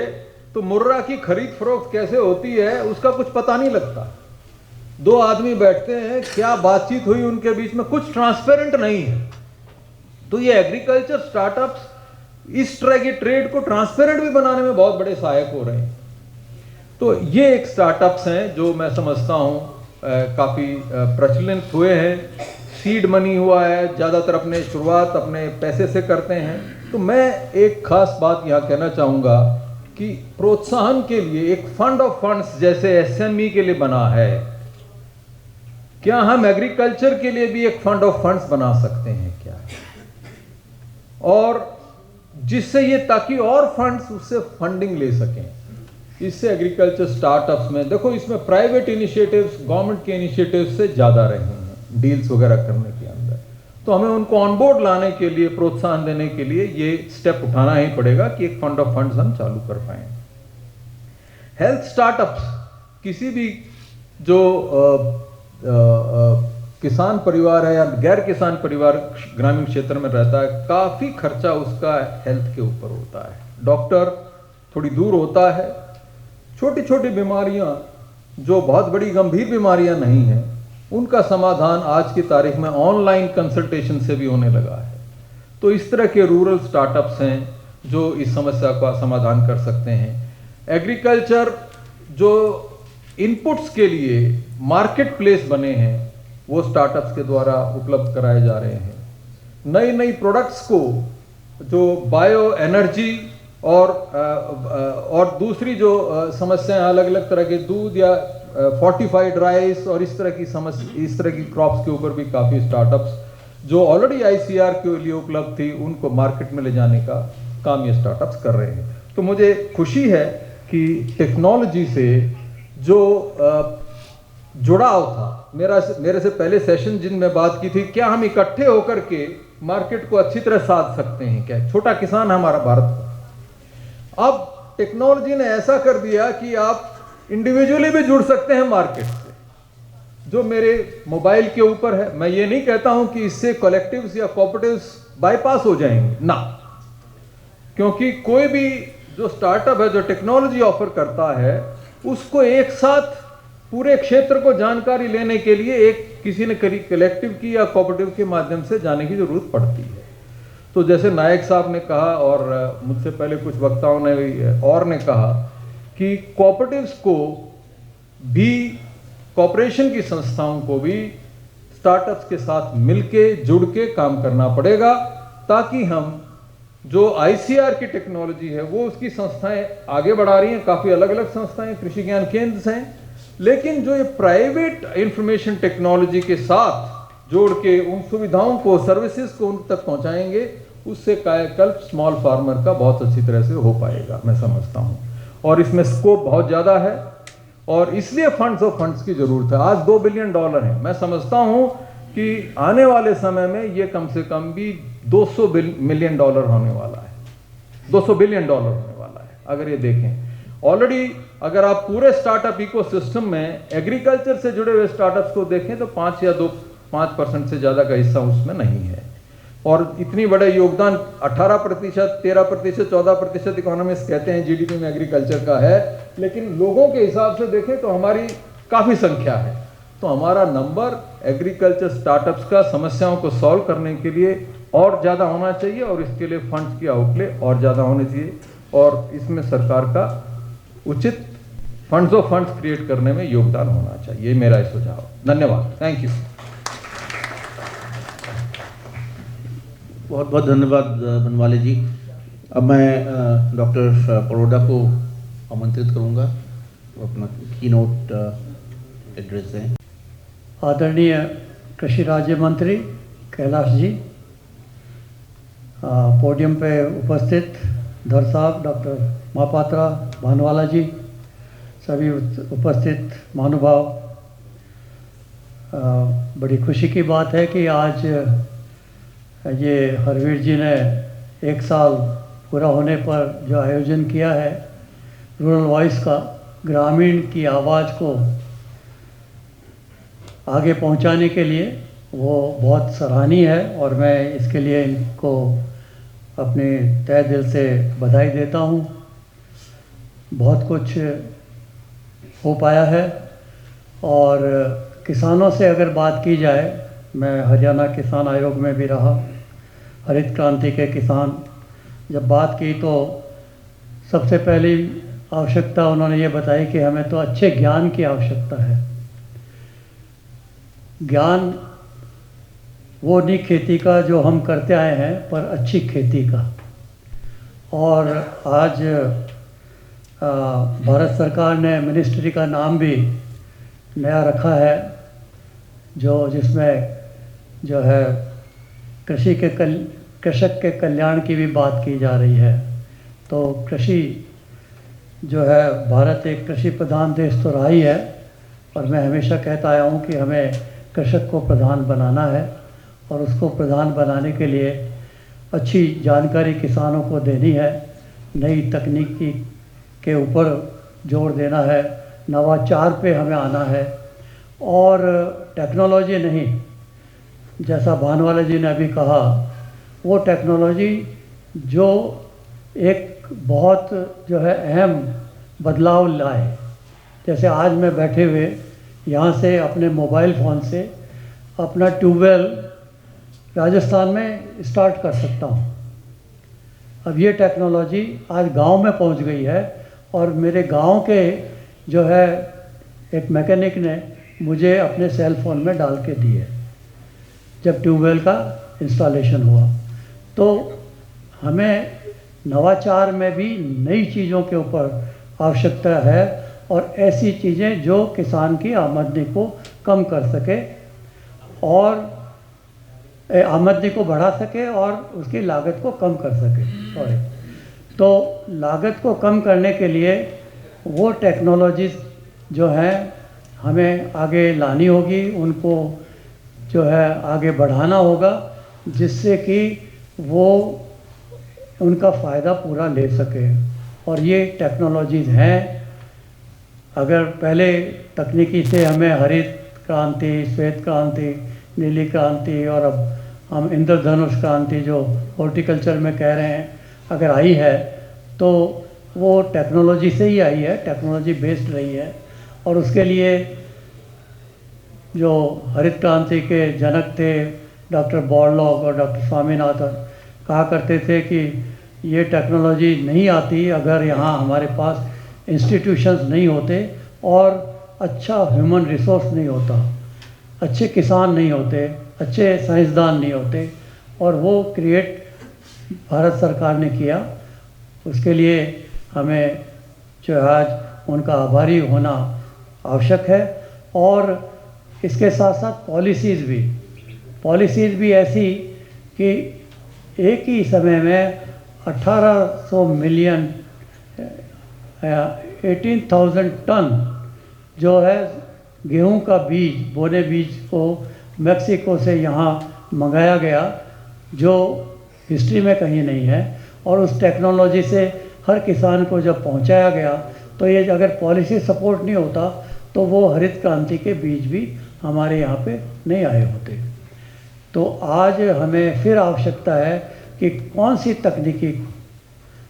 [SPEAKER 3] तो मुर्रा की खरीद फरोख्त कैसे होती है उसका कुछ पता नहीं लगता। 2 आदमी बैठते हैं, क्या बातचीत हुई उनके बीच में, कुछ ट्रांसपेरेंट नहीं है। तो ये एग्रीकल्चर स्टार्टअप्स इस तरह की ट्रेड को ट्रांसपेरेंट भी बनाने में बहुत बड़े सहायक हो रहे हैं। तो ये एक स्टार्टअप्स हैं जो मैं समझता हूँ काफ़ी प्रचलित हुए हैं। सीड मनी हुआ है, ज़्यादातर अपने शुरुआत अपने पैसे से करते हैं। तो मैं एक खास बात यहाँ कहना चाहूँगा कि प्रोत्साहन के लिए एक फंड ऑफ फंड्स जैसे एसएमई के लिए बना है, क्या हम एग्रीकल्चर के लिए भी एक फंड ऑफ फंड्स बना सकते हैं क्या? और जिससे ये ताकि और फंड्स उससे फंडिंग ले सकें। इससे एग्रीकल्चर स्टार्टअप्स में देखो, इसमें प्राइवेट इनिशिएटिव्स गवर्नमेंट के इनिशिएटिव्स से ज़्यादा रहे हैं डील्स वगैरह करने के अंदर। तो हमें उनको ऑनबोर्ड लाने के लिए, प्रोत्साहन देने के लिए ये स्टेप उठाना ही पड़ेगा कि एक फंड ऑफ फंड्स हम चालू कर पाएं। हेल्थ स्टार्टअप्स, किसी भी जो किसान परिवार है या गैर किसान परिवार ग्रामीण क्षेत्र में रहता है, काफ़ी खर्चा उसका हेल्थ के ऊपर होता है। डॉक्टर थोड़ी दूर होता है, छोटी छोटी बीमारियां जो बहुत बड़ी गंभीर बीमारियां नहीं हैं उनका समाधान आज की तारीख में ऑनलाइन कंसल्टेशन से भी होने लगा है। तो इस तरह के रूरल स्टार्टअप्स हैं जो इस समस्या का समाधान कर सकते हैं। एग्रीकल्चर जो इनपुट्स के लिए मार्केट प्लेस बने हैं वो स्टार्टअप्स के द्वारा उपलब्ध कराए जा रहे हैं। नई नई प्रोडक्ट्स को जो बायो एनर्जी और दूसरी जो समस्याएं, अलग अलग तरह के दूध या फोर्टिफाइड राइस और इस तरह की क्रॉप्स के ऊपर भी काफ़ी स्टार्टअप्स जो ऑलरेडी आईसीआर के लिए उपलब्ध थी उनको मार्केट में ले जाने का काम ये स्टार्टअप्स कर रहे हैं। तो मुझे खुशी है कि टेक्नोलॉजी से जो जुड़ाव था, मेरे से पहले सेशन जिनमें बात की थी, क्या हम इकट्ठे होकर के मार्केट को अच्छी तरह साध सकते हैं क्या? छोटा किसान हमारा भारत का, अब टेक्नोलॉजी ने ऐसा कर दिया कि आप इंडिविजुअली भी जुड़ सकते हैं मार्केट से, जो मेरे मोबाइल के ऊपर है। मैं ये नहीं कहता हूं कि इससे कलेक्टिव्स या कोऑपरेटिव्स बाईपास हो जाएंगे ना, क्योंकि कोई भी जो स्टार्टअप है जो टेक्नोलॉजी ऑफर करता है उसको एक साथ पूरे क्षेत्र को जानकारी लेने के लिए एक किसी ने कलेक्टिव की या कोऑपरेटिव के माध्यम से जाने की जरूरत पड़ती है। तो जैसे नायक साहब ने कहा और मुझसे पहले कुछ वक्ताओं ने कहा कि कोऑपरेटिव्स को भी, कॉरपोरेशन की संस्थाओं को भी स्टार्टअप्स के साथ मिलके जुड़ के काम करना पड़ेगा ताकि हम जो आईसीआर की टेक्नोलॉजी है वो उसकी संस्थाएं आगे बढ़ा रही हैं, काफ़ी अलग अलग संस्थाएं, कृषि ज्ञान केंद्र हैं, लेकिन जो ये प्राइवेट इंफॉर्मेशन टेक्नोलॉजी के साथ जोड़ के उन सुविधाओं को, सर्विसेज को उन तक पहुंचाएंगे, उससे कायाकल्प स्मॉल फार्मर का बहुत अच्छी तरह से हो पाएगा, मैं समझता हूं। और इसमें स्कोप बहुत ज़्यादा है और इसलिए फंड्स ऑफ फंड्स की ज़रूरत है। आज $2 बिलियन है, मैं समझता हूं कि आने वाले समय में ये कम से कम भी $200 मिलियन होने वाला है, $200 बिलियन होने वाला है। अगर ये देखें ऑलरेडी, अगर आप पूरे स्टार्टअप इकोसिस्टम में एग्रीकल्चर से जुड़े हुए स्टार्टअप्स को देखें तो 5% से ज़्यादा का हिस्सा उसमें नहीं है। और इतनी बड़े योगदान 18%, 13%, 14% इकोनॉमिस्ट कहते हैं जीडीपी में एग्रीकल्चर का है, लेकिन लोगों के हिसाब से देखें तो हमारी काफ़ी संख्या है। तो हमारा नंबर एग्रीकल्चर स्टार्टअप्स का समस्याओं को सॉल्व करने के लिए और ज़्यादा होना चाहिए और इसके लिए फंड्स की आउटले और ज़्यादा होनी चाहिए और इसमें सरकार का उचित फंड्स क्रिएट करने में योगदान होना चाहिए। मेरा सुझाव। धन्यवाद। Thank you.
[SPEAKER 1] बहुत बहुत धन्यवाद बनवाले जी। अब मैं डॉक्टर परोड़ा को आमंत्रित करूंगा, वो अपना कीनोट एड्रेस दें।
[SPEAKER 4] आदरणीय कृषि राज्य मंत्री कैलाश जी, पोडियम पे उपस्थित धर साहब, डॉक्टर महापात्रा, भानवाला जी, सभी उपस्थित महानुभाव, बड़ी खुशी की बात है कि आज ये हरवीर जी ने 1 साल पूरा होने पर जो आयोजन किया है रूरल वॉइस का, ग्रामीण की आवाज़ को आगे पहुंचाने के लिए, वो बहुत सराहनीय है और मैं इसके लिए इनको अपने तहे दिल से बधाई देता हूं। बहुत कुछ हो पाया है और किसानों से अगर बात की जाए, मैं हरियाणा किसान आयोग में भी रहा, हरित क्रांति के किसान, जब बात की तो सबसे पहली आवश्यकता उन्होंने ये बताई कि हमें तो अच्छे ज्ञान की आवश्यकता है। ज्ञान वो नहीं खेती का जो हम करते आए हैं, पर अच्छी खेती का। और आज भारत सरकार ने मिनिस्ट्री का नाम भी नया रखा है, जिसमें जो है कृषक के कल्याण की भी बात की जा रही है। तो कृषि जो है, भारत एक कृषि प्रधान देश तो रहा ही है और मैं हमेशा कहता आया हूँ कि हमें कृषक को प्रधान बनाना है और उसको प्रधान बनाने के लिए अच्छी जानकारी किसानों को देनी है, नई तकनीकी के ऊपर जोर देना है, नवाचार पे हमें आना है और टेक्नोलॉजी नहीं, जैसा भानवाला जी ने अभी कहा, वो टेक्नोलॉजी जो एक बहुत जो है अहम बदलाव लाए। जैसे आज मैं बैठे हुए यहाँ से अपने मोबाइल फ़ोन से अपना ट्यूबवेल राजस्थान में स्टार्ट कर सकता हूँ। अब ये टेक्नोलॉजी आज गांव में पहुँच गई है और मेरे गांव के जो है एक मैकेनिक ने मुझे अपने सेल फ़ोन में डाल के दी है जब ट्यूबवेल का इंस्टॉलेशन हुआ। तो हमें नवाचार में भी नई चीज़ों के ऊपर आवश्यकता है और ऐसी चीज़ें जो किसान की आमदनी को कम कर सके और आमदनी को बढ़ा सके और उसकी लागत को कम कर सके। तो लागत को कम करने के लिए वो टेक्नोलॉजीज़ जो हैं हमें आगे लानी होगी, उनको जो है आगे बढ़ाना होगा, जिससे कि वो उनका फ़ायदा पूरा ले सके। और ये टेक्नोलॉजीज़ हैं, अगर पहले तकनीकी से हमें हरित क्रांति, श्वेत क्रांति, नीली क्रांति और अब हम इंद्रधनुष क्रांति जो हॉर्टिकल्चर में कह रहे हैं अगर आई है तो वो टेक्नोलॉजी से ही आई है, टेक्नोलॉजी बेस्ड रही है। और उसके लिए जो हरित क्रांति के जनक थे डॉक्टर बॉर्लॉग और डॉक्टर स्वामीनाथन, कहा करते थे कि ये टेक्नोलॉजी नहीं आती अगर यहाँ हमारे पास इंस्टीट्यूशंस नहीं होते और अच्छा ह्यूमन रिसोर्स नहीं होता, अच्छे किसान नहीं होते, अच्छे साइंसदान नहीं होते। और वो क्रिएट भारत सरकार ने किया। उसके लिए हमें जो आज उनका आभारी होना आवश्यक है। और इसके साथ साथ पॉलिसीज़ भी ऐसी कि एक ही समय में 1800 मिलियन 18,000 टन जो है गेहूं का बीज, बोने बीज को मैक्सिको से यहाँ मंगाया गया, जो हिस्ट्री में कहीं नहीं है। और उस टेक्नोलॉजी से हर किसान को जब पहुंचाया गया, तो ये अगर पॉलिसी सपोर्ट नहीं होता तो वो हरित क्रांति के बीज भी हमारे यहाँ पे नहीं आए होते। तो आज हमें फिर आवश्यकता है कि कौन सी तकनीकी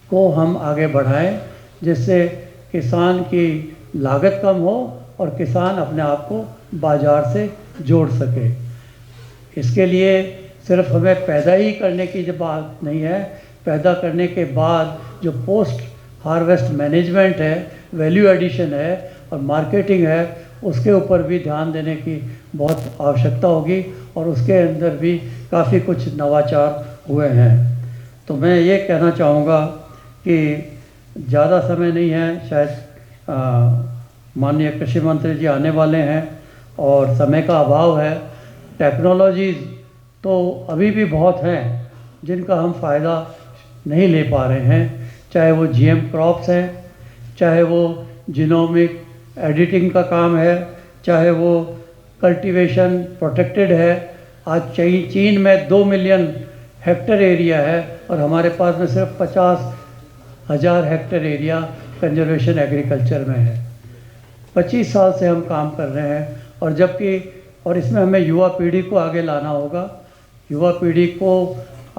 [SPEAKER 4] को हम आगे बढ़ाएं जिससे किसान की लागत कम हो और किसान अपने आप को बाज़ार से जोड़ सके। इसके लिए सिर्फ हमें पैदा ही करने की जो बात नहीं है, पैदा करने के बाद जो पोस्ट हार्वेस्ट मैनेजमेंट है, वैल्यू एडिशन है और मार्केटिंग है, उसके ऊपर भी ध्यान देने की बहुत आवश्यकता होगी और उसके अंदर भी काफ़ी कुछ नवाचार हुए हैं। तो मैं ये कहना चाहूँगा कि ज़्यादा समय नहीं है, शायद माननीय कृषि मंत्री जी आने वाले हैं और समय का अभाव है। टेक्नोलॉजीज़ तो अभी भी बहुत हैं जिनका हम फ़ायदा नहीं ले पा रहे हैं, चाहे वो जीएम क्रॉप्स हैं, चाहे वो जीनोमिक एडिटिंग का काम है, चाहे वो कल्टीवेशन प्रोटेक्टेड है। आज चीन में 2 मिलियन हेक्टेयर एरिया है और हमारे पास में सिर्फ 50,000 हेक्टेयर एरिया कंजर्वेशन एग्रीकल्चर में है। 25 साल से हम काम कर रहे हैं और इसमें हमें युवा पीढ़ी को आगे लाना होगा। युवा पीढ़ी को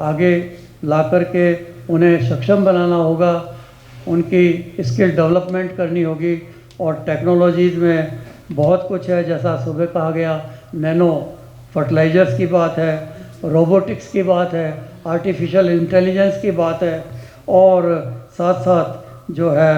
[SPEAKER 4] आगे ला कर के उन्हें सक्षम बनाना होगा, उनकी स्किल डेवलपमेंट करनी होगी और टेक्नोलॉजीज़ में बहुत कुछ है। जैसा सुबह कहा गया, नैनो फर्टिलाइजर्स की बात है, रोबोटिक्स की बात है, आर्टिफिशियल इंटेलिजेंस की बात है और साथ साथ जो है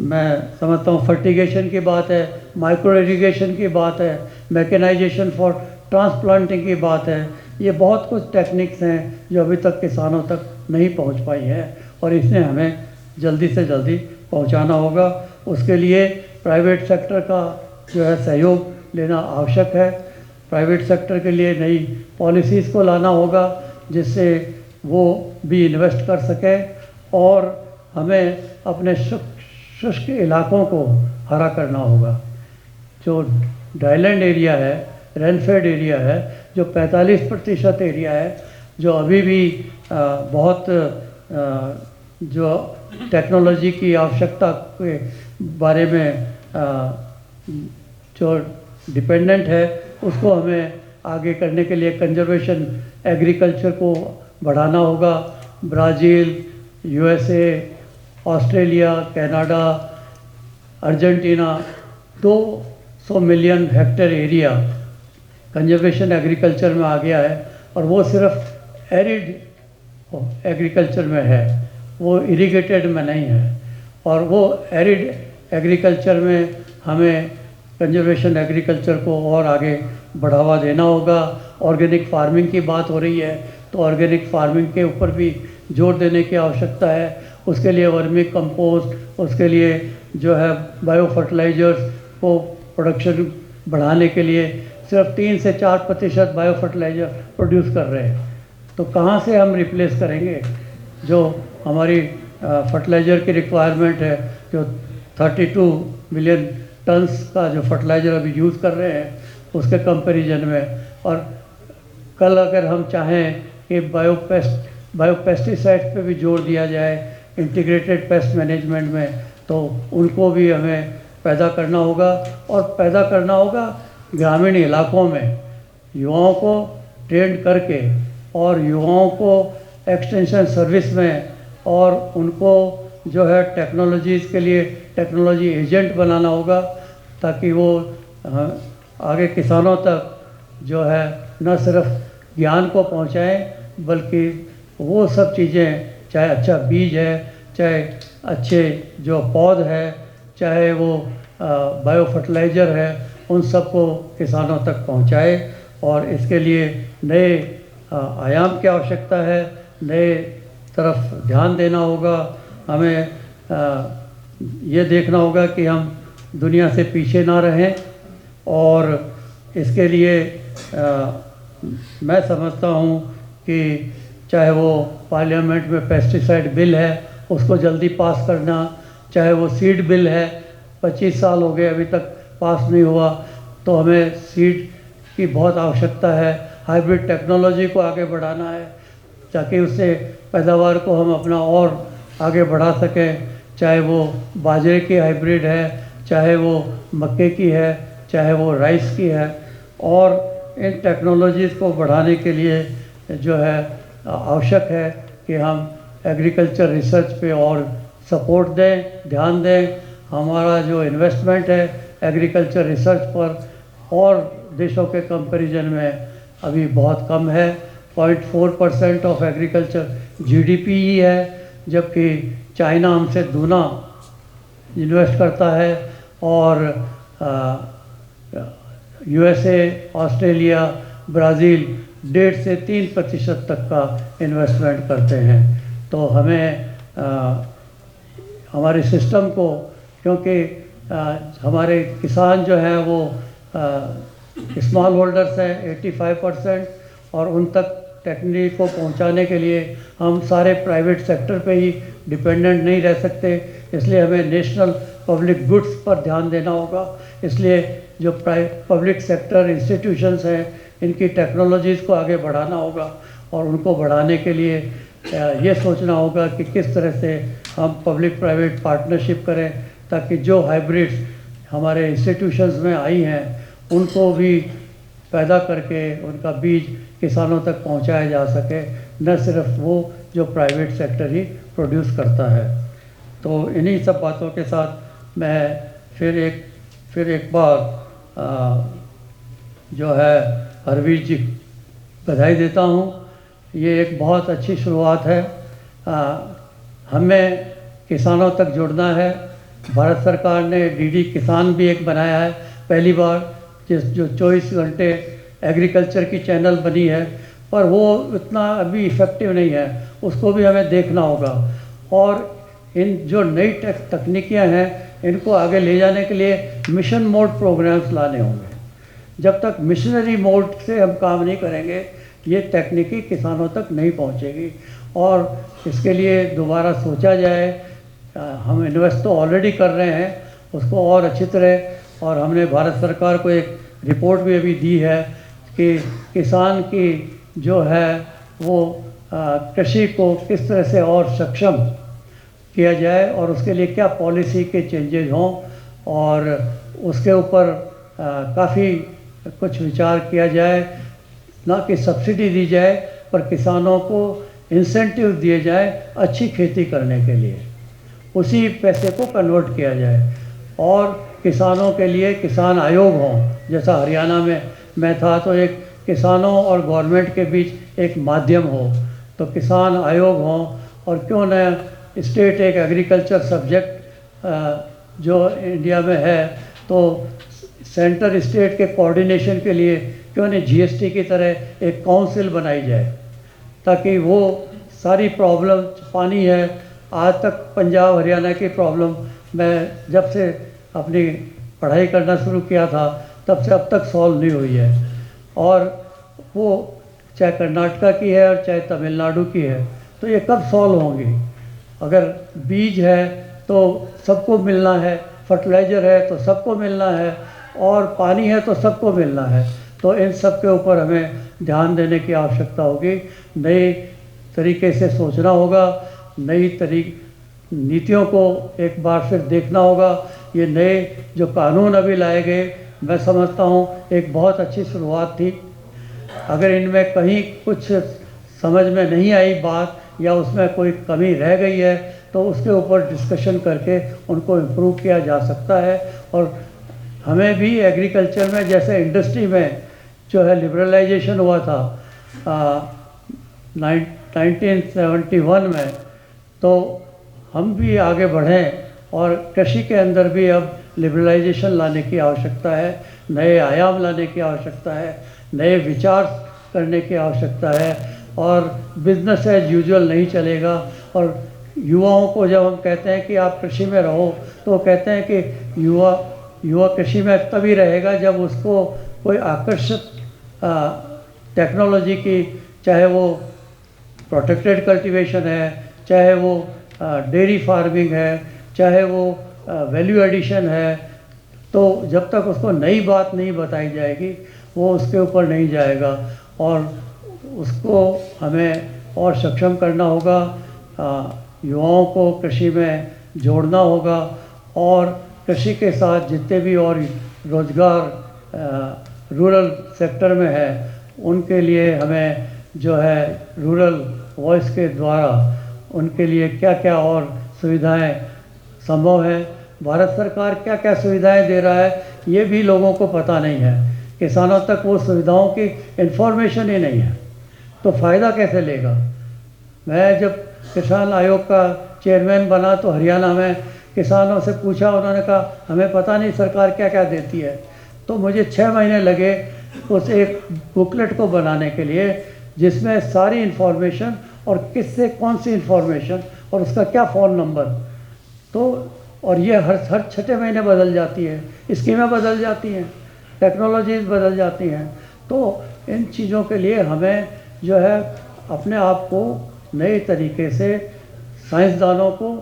[SPEAKER 4] मैं समझता हूँ फर्टिगेशन की बात है, माइक्रो इरिगेशन की बात है, मैकेनाइजेशन फॉर ट्रांसप्लांटिंग की बात है। ये बहुत कुछ टेक्निक्स हैं जो अभी तक किसानों तक नहीं पहुंच पाई हैं और इसमें हमें जल्दी से जल्दी पहुंचाना होगा। उसके लिए प्राइवेट सेक्टर का जो है सहयोग लेना आवश्यक है। प्राइवेट सेक्टर के लिए नई पॉलिसीज़ को लाना होगा जिससे वो भी इन्वेस्ट कर सके और हमें अपने शुष्क इलाकों को हरा करना होगा। जो ड्राईलैंड एरिया है, रेनफेड एरिया है, जो 45% एरिया है, जो अभी भी बहुत जो टेक्नोलॉजी की आवश्यकता के बारे में जो डिपेंडेंट है, उसको हमें आगे करने के लिए कंजर्वेशन एग्रीकल्चर को बढ़ाना होगा। Brazil, USA, Australia, Canada, Argentina 200 million hectare area conservation agriculture में आ गया है और वो सिर्फ एरिड एग्रीकल्चर में है, वो इरिगेटेड में नहीं है। और वो एरिड एग्रीकल्चर में हमें कंजर्वेशन एग्रीकल्चर को और आगे बढ़ावा देना होगा। ऑर्गेनिक फार्मिंग की बात हो रही है तो ऑर्गेनिक फार्मिंग के ऊपर भी जोर देने की आवश्यकता है। उसके लिए वर्मी कंपोस्ट, उसके लिए जो है बायो फर्टिलाइजर्स को प्रोडक्शन बढ़ाने के लिए सिर्फ 3 से 4% बायो फर्टिलाइजर प्रोड्यूस कर रहे हैं। तो कहाँ से हम रिप्लेस करेंगे जो हमारी फर्टिलाइज़र की रिक्वायरमेंट है, जो 32 मिलियन टन्स का जो फर्टिलाइज़र अभी यूज़ कर रहे हैं उसके कंपैरिजन में। और कल अगर हम चाहें कि बायोपेस्टिसाइड्स पे भी जोर दिया जाए इंटीग्रेटेड पेस्ट मैनेजमेंट में, तो उनको भी हमें पैदा करना होगा। और पैदा करना होगा ग्रामीण इलाकों में, युवाओं को ट्रेन करके और युवाओं को एक्सटेंशन सर्विस में और उनको जो है टेक्नोलॉजीज़ के लिए टेक्नोलॉजी एजेंट बनाना होगा ताकि वो आगे किसानों तक जो है न सिर्फ ज्ञान को पहुंचाएं बल्कि वो सब चीज़ें, चाहे अच्छा बीज है, चाहे अच्छे जो पौध है, चाहे वो बायो फर्टिलाइज़र है, उन सबको किसानों तक पहुंचाए। और इसके लिए नए आयाम की आवश्यकता है, नए तरफ ध्यान देना होगा। हमें ये देखना होगा कि हम दुनिया से पीछे ना रहें और इसके लिए मैं समझता हूँ कि चाहे वो पार्लियामेंट में पेस्टिसाइड बिल है उसको जल्दी पास करना, चाहे वो सीड बिल है 25 साल हो गए अभी तक पास नहीं हुआ, तो हमें सीड की बहुत आवश्यकता है। हाइब्रिड टेक्नोलॉजी को आगे बढ़ाना है ताकि उससे पैदावार को हम अपना और आगे बढ़ा सकें, चाहे वो बाजरे की हाइब्रिड है, चाहे वो मक्के की है, चाहे वो राइस की है। और इन टेक्नोलॉजीज़ को बढ़ाने के लिए जो है आवश्यक है कि हम एग्रीकल्चर रिसर्च पे और सपोर्ट दें, ध्यान दें। हमारा जो इन्वेस्टमेंट है एग्रीकल्चर रिसर्च पर और देशों के कंपैरिजन में अभी बहुत कम है। 0.4% ऑफ एग्रीकल्चर जीडीपी ही है, जबकि चाइना हमसे दूना इन्वेस्ट करता है और यूएसए, ऑस्ट्रेलिया, ब्राज़ील 1.5 से 3% तक का इन्वेस्टमेंट करते हैं। तो हमें हमारे सिस्टम को, क्योंकि हमारे किसान जो हैं वो स्मॉल होल्डर्स हैं 85%, और उन तक टेक्निक को पहुंचाने के लिए हम सारे प्राइवेट सेक्टर पे ही डिपेंडेंट नहीं रह सकते। इसलिए हमें नेशनल पब्लिक गुड्स पर ध्यान देना होगा। इसलिए जो पब्लिक सेक्टर इंस्टीट्यूशंस हैं इनकी टेक्नोलॉजीज़ को आगे बढ़ाना होगा, और उनको बढ़ाने के लिए ये सोचना होगा कि किस तरह से हम पब्लिक प्राइवेट पार्टनरशिप करें, ताकि जो हाइब्रिड्स हमारे इंस्टीट्यूशंस में आई हैं उनको भी पैदा करके उनका बीज किसानों तक पहुंचाया जा सके, न सिर्फ वो जो प्राइवेट सेक्टर ही प्रोड्यूस करता है। तो इन्हीं सब बातों के साथ मैं फिर एक बार जो है हरवीर जी बधाई देता हूँ। ये एक बहुत अच्छी शुरुआत है। हमें किसानों तक जुड़ना है। भारत सरकार ने डीडी किसान भी एक बनाया है, पहली बार, जो 24 घंटे एग्रीकल्चर की चैनल बनी है, पर वो इतना अभी इफ़ेक्टिव नहीं है, उसको भी हमें देखना होगा। और इन जो नई तकनीकियाँ हैं इनको आगे ले जाने के लिए मिशन मोड प्रोग्राम्स लाने होंगे। जब तक मिशनरी मोड से हम काम नहीं करेंगे ये तकनीकी किसानों तक नहीं पहुंचेगी। और इसके लिए दोबारा सोचा जाए। हम इन्वेस्ट तो ऑलरेडी कर रहे हैं, उसको और अच्छी तरह, और हमने भारत सरकार को एक रिपोर्ट भी अभी दी है कि किसान की जो है वो कृषि को किस तरह से और सक्षम किया जाए और उसके लिए क्या पॉलिसी के चेंजेस हों, और उसके ऊपर काफ़ी कुछ विचार किया जाए। ना कि सब्सिडी दी जाए, पर किसानों को इंसेंटिव दिए जाए अच्छी खेती करने के लिए, उसी पैसे को कन्वर्ट किया जाए। और किसानों के लिए किसान आयोग हों, जैसा हरियाणा में मैं था, तो एक किसानों और गवर्नमेंट के बीच एक माध्यम हो, तो किसान आयोग हों। और क्यों न स्टेट एक एग्रीकल्चर सब्जेक्ट जो इंडिया में है, तो सेंटर स्टेट के कोऑर्डिनेशन के लिए क्यों नहीं जीएसटी की तरह एक काउंसिल बनाई जाए, ताकि वो सारी प्रॉब्लम, पानी है, आज तक पंजाब हरियाणा की प्रॉब्लम मैं जब से अपनी पढ़ाई करना शुरू किया था तब से अब तक सॉल्व नहीं हुई है। और वो चाहे कर्नाटका की है और चाहे तमिलनाडु की है, तो ये कब सॉल्व होंगी? अगर बीज है तो सबको मिलना है, फर्टिलाइज़र है तो सबको मिलना है, और पानी है तो सबको मिलना है। तो इन सब के ऊपर हमें ध्यान देने की आवश्यकता होगी। नए तरीके से सोचना होगा, नई नीतियों को एक बार फिर देखना होगा। ये नए जो कानून अभी लाए गए, मैं समझता हूँ एक बहुत अच्छी शुरुआत थी। अगर इनमें कहीं कुछ समझ में नहीं आई बात, या उसमें कोई कमी रह गई है, तो उसके ऊपर डिस्कशन करके उनको इम्प्रूव किया जा सकता है। और हमें भी एग्रीकल्चर में, जैसे इंडस्ट्री में जो है लिबरलाइजेशन हुआ था 1971 में, तो हम भी आगे बढ़ें, और कृषि के अंदर भी अब लिबरलाइजेशन लाने की आवश्यकता है, नए आयाम लाने की आवश्यकता है, नए विचार करने की आवश्यकता है। और बिजनेस एज यूजुअल नहीं चलेगा। और युवाओं को जब हम कहते हैं कि आप कृषि में रहो, तो कहते हैं कि युवा कृषि में तभी रहेगा जब उसको कोई आकर्षक टेक्नोलॉजी की, चाहे वो प्रोटेक्टेड कल्टीवेशन है, चाहे वो डेयरी फार्मिंग है, चाहे वो वैल्यू एडिशन है, तो जब तक उसको नई बात नहीं बताई जाएगी वो उसके ऊपर नहीं जाएगा। और उसको हमें और सक्षम करना होगा। युवाओं को कृषि में जोड़ना होगा और कृषि के साथ जितने भी और रोज़गार रूरल सेक्टर में है उनके लिए हमें जो है रूरल वॉइस के द्वारा उनके लिए क्या क्या और सुविधाएं संभव है, भारत सरकार क्या क्या सुविधाएं दे रहा है, ये भी लोगों को पता नहीं है। किसानों तक वो सुविधाओं की इन्फॉर्मेशन ही नहीं है, तो फ़ायदा कैसे लेगा। मैं जब किसान आयोग का चेयरमैन बना तो हरियाणा में किसानों से पूछा, उन्होंने कहा हमें पता नहीं सरकार क्या क्या देती है। तो मुझे 6 महीने लगे उस एक बुकलेट को बनाने के लिए जिसमें सारी इन्फॉर्मेशन और किससे कौन सी इन्फॉर्मेशन और उसका क्या फ़ोन नंबर, तो और ये हर 6 महीने बदल जाती है, स्कीमें बदल जाती हैं, टेक्नोलॉजीज बदल जाती हैं। तो इन चीज़ों के लिए हमें जो है अपने आप को नए तरीके से साइंसदानों को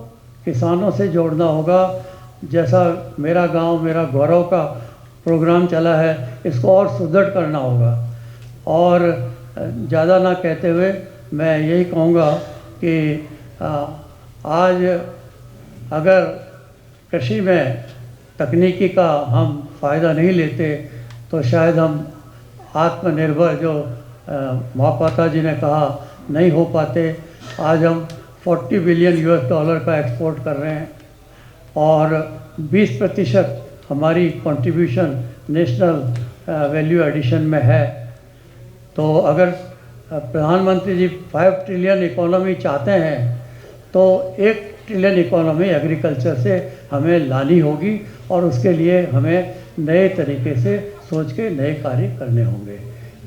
[SPEAKER 4] किसानों से जोड़ना होगा। जैसा मेरा गांव मेरा गौरव का प्रोग्राम चला है, इसको और सुदृढ़ करना होगा। और ज़्यादा ना कहते हुए मैं यही कहूँगा कि आज अगर कृषि में तकनीकी का हम फ़ायदा नहीं लेते तो शायद हम आत्मनिर्भर जो महापात्रा जी ने कहा नहीं हो पाते। आज हम $40 बिलियन का एक्सपोर्ट कर रहे हैं और 20% हमारी कंट्रीब्यूशन नेशनल वैल्यू एडिशन में है। तो अगर प्रधानमंत्री जी 5 ट्रिलियन इकोनॉमी चाहते हैं तो 1 ट्रिलियन इकोनॉमी एग्रीकल्चर से हमें लानी होगी और उसके लिए हमें नए तरीके से सोच के नए कार्य करने होंगे।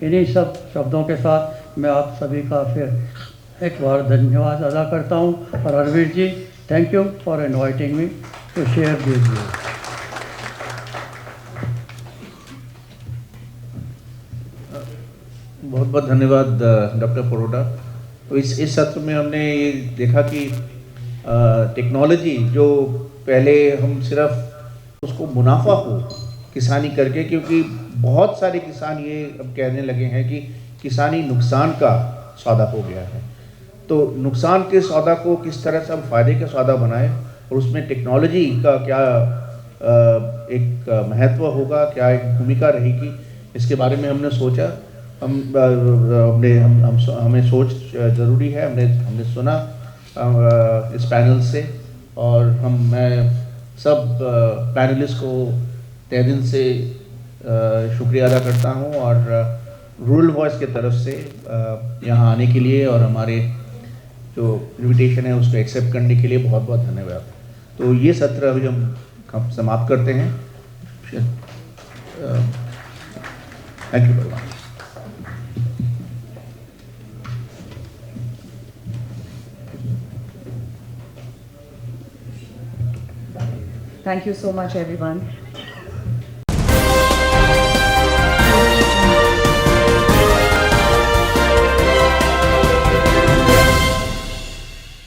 [SPEAKER 4] इन्हीं सब शब्दों के साथ मैं आप सभी का फिर एक बार धन्यवाद अदा करता हूं। और Harvir ji, thank you for inviting me to share this view.
[SPEAKER 1] बहुत बहुत धन्यवाद डॉक्टर परोटा। तो इस सत्र में हमने ये देखा कि टेक्नोलॉजी जो पहले हम सिर्फ उसको मुनाफा हो किसानी करके, क्योंकि बहुत सारे किसान ये अब कहने लगे हैं कि किसानी नुकसान का सौदा हो गया है, तो नुकसान के सौदा को किस तरह से हम फ़ायदे का सौदा बनाएं और उसमें टेक्नोलॉजी का क्या एक महत्व होगा, क्या एक भूमिका रहेगी, इसके बारे में हमने सोचा। हमें सोच ज़रूरी है। हमने सुना इस पैनल से और मैं सब पैनलिस्ट को तहे दिल से शुक्रिया अदा करता हूं और रूरल वॉइस के तरफ से यहाँ आने के लिए और हमारे जो इन्विटेशन है उसको एक्सेप्ट करने के लिए बहुत बहुत धन्यवाद। तो ये सत्र अभी हम समाप्त करते हैं। Thank you very much.
[SPEAKER 5] Thank you so much, everyone.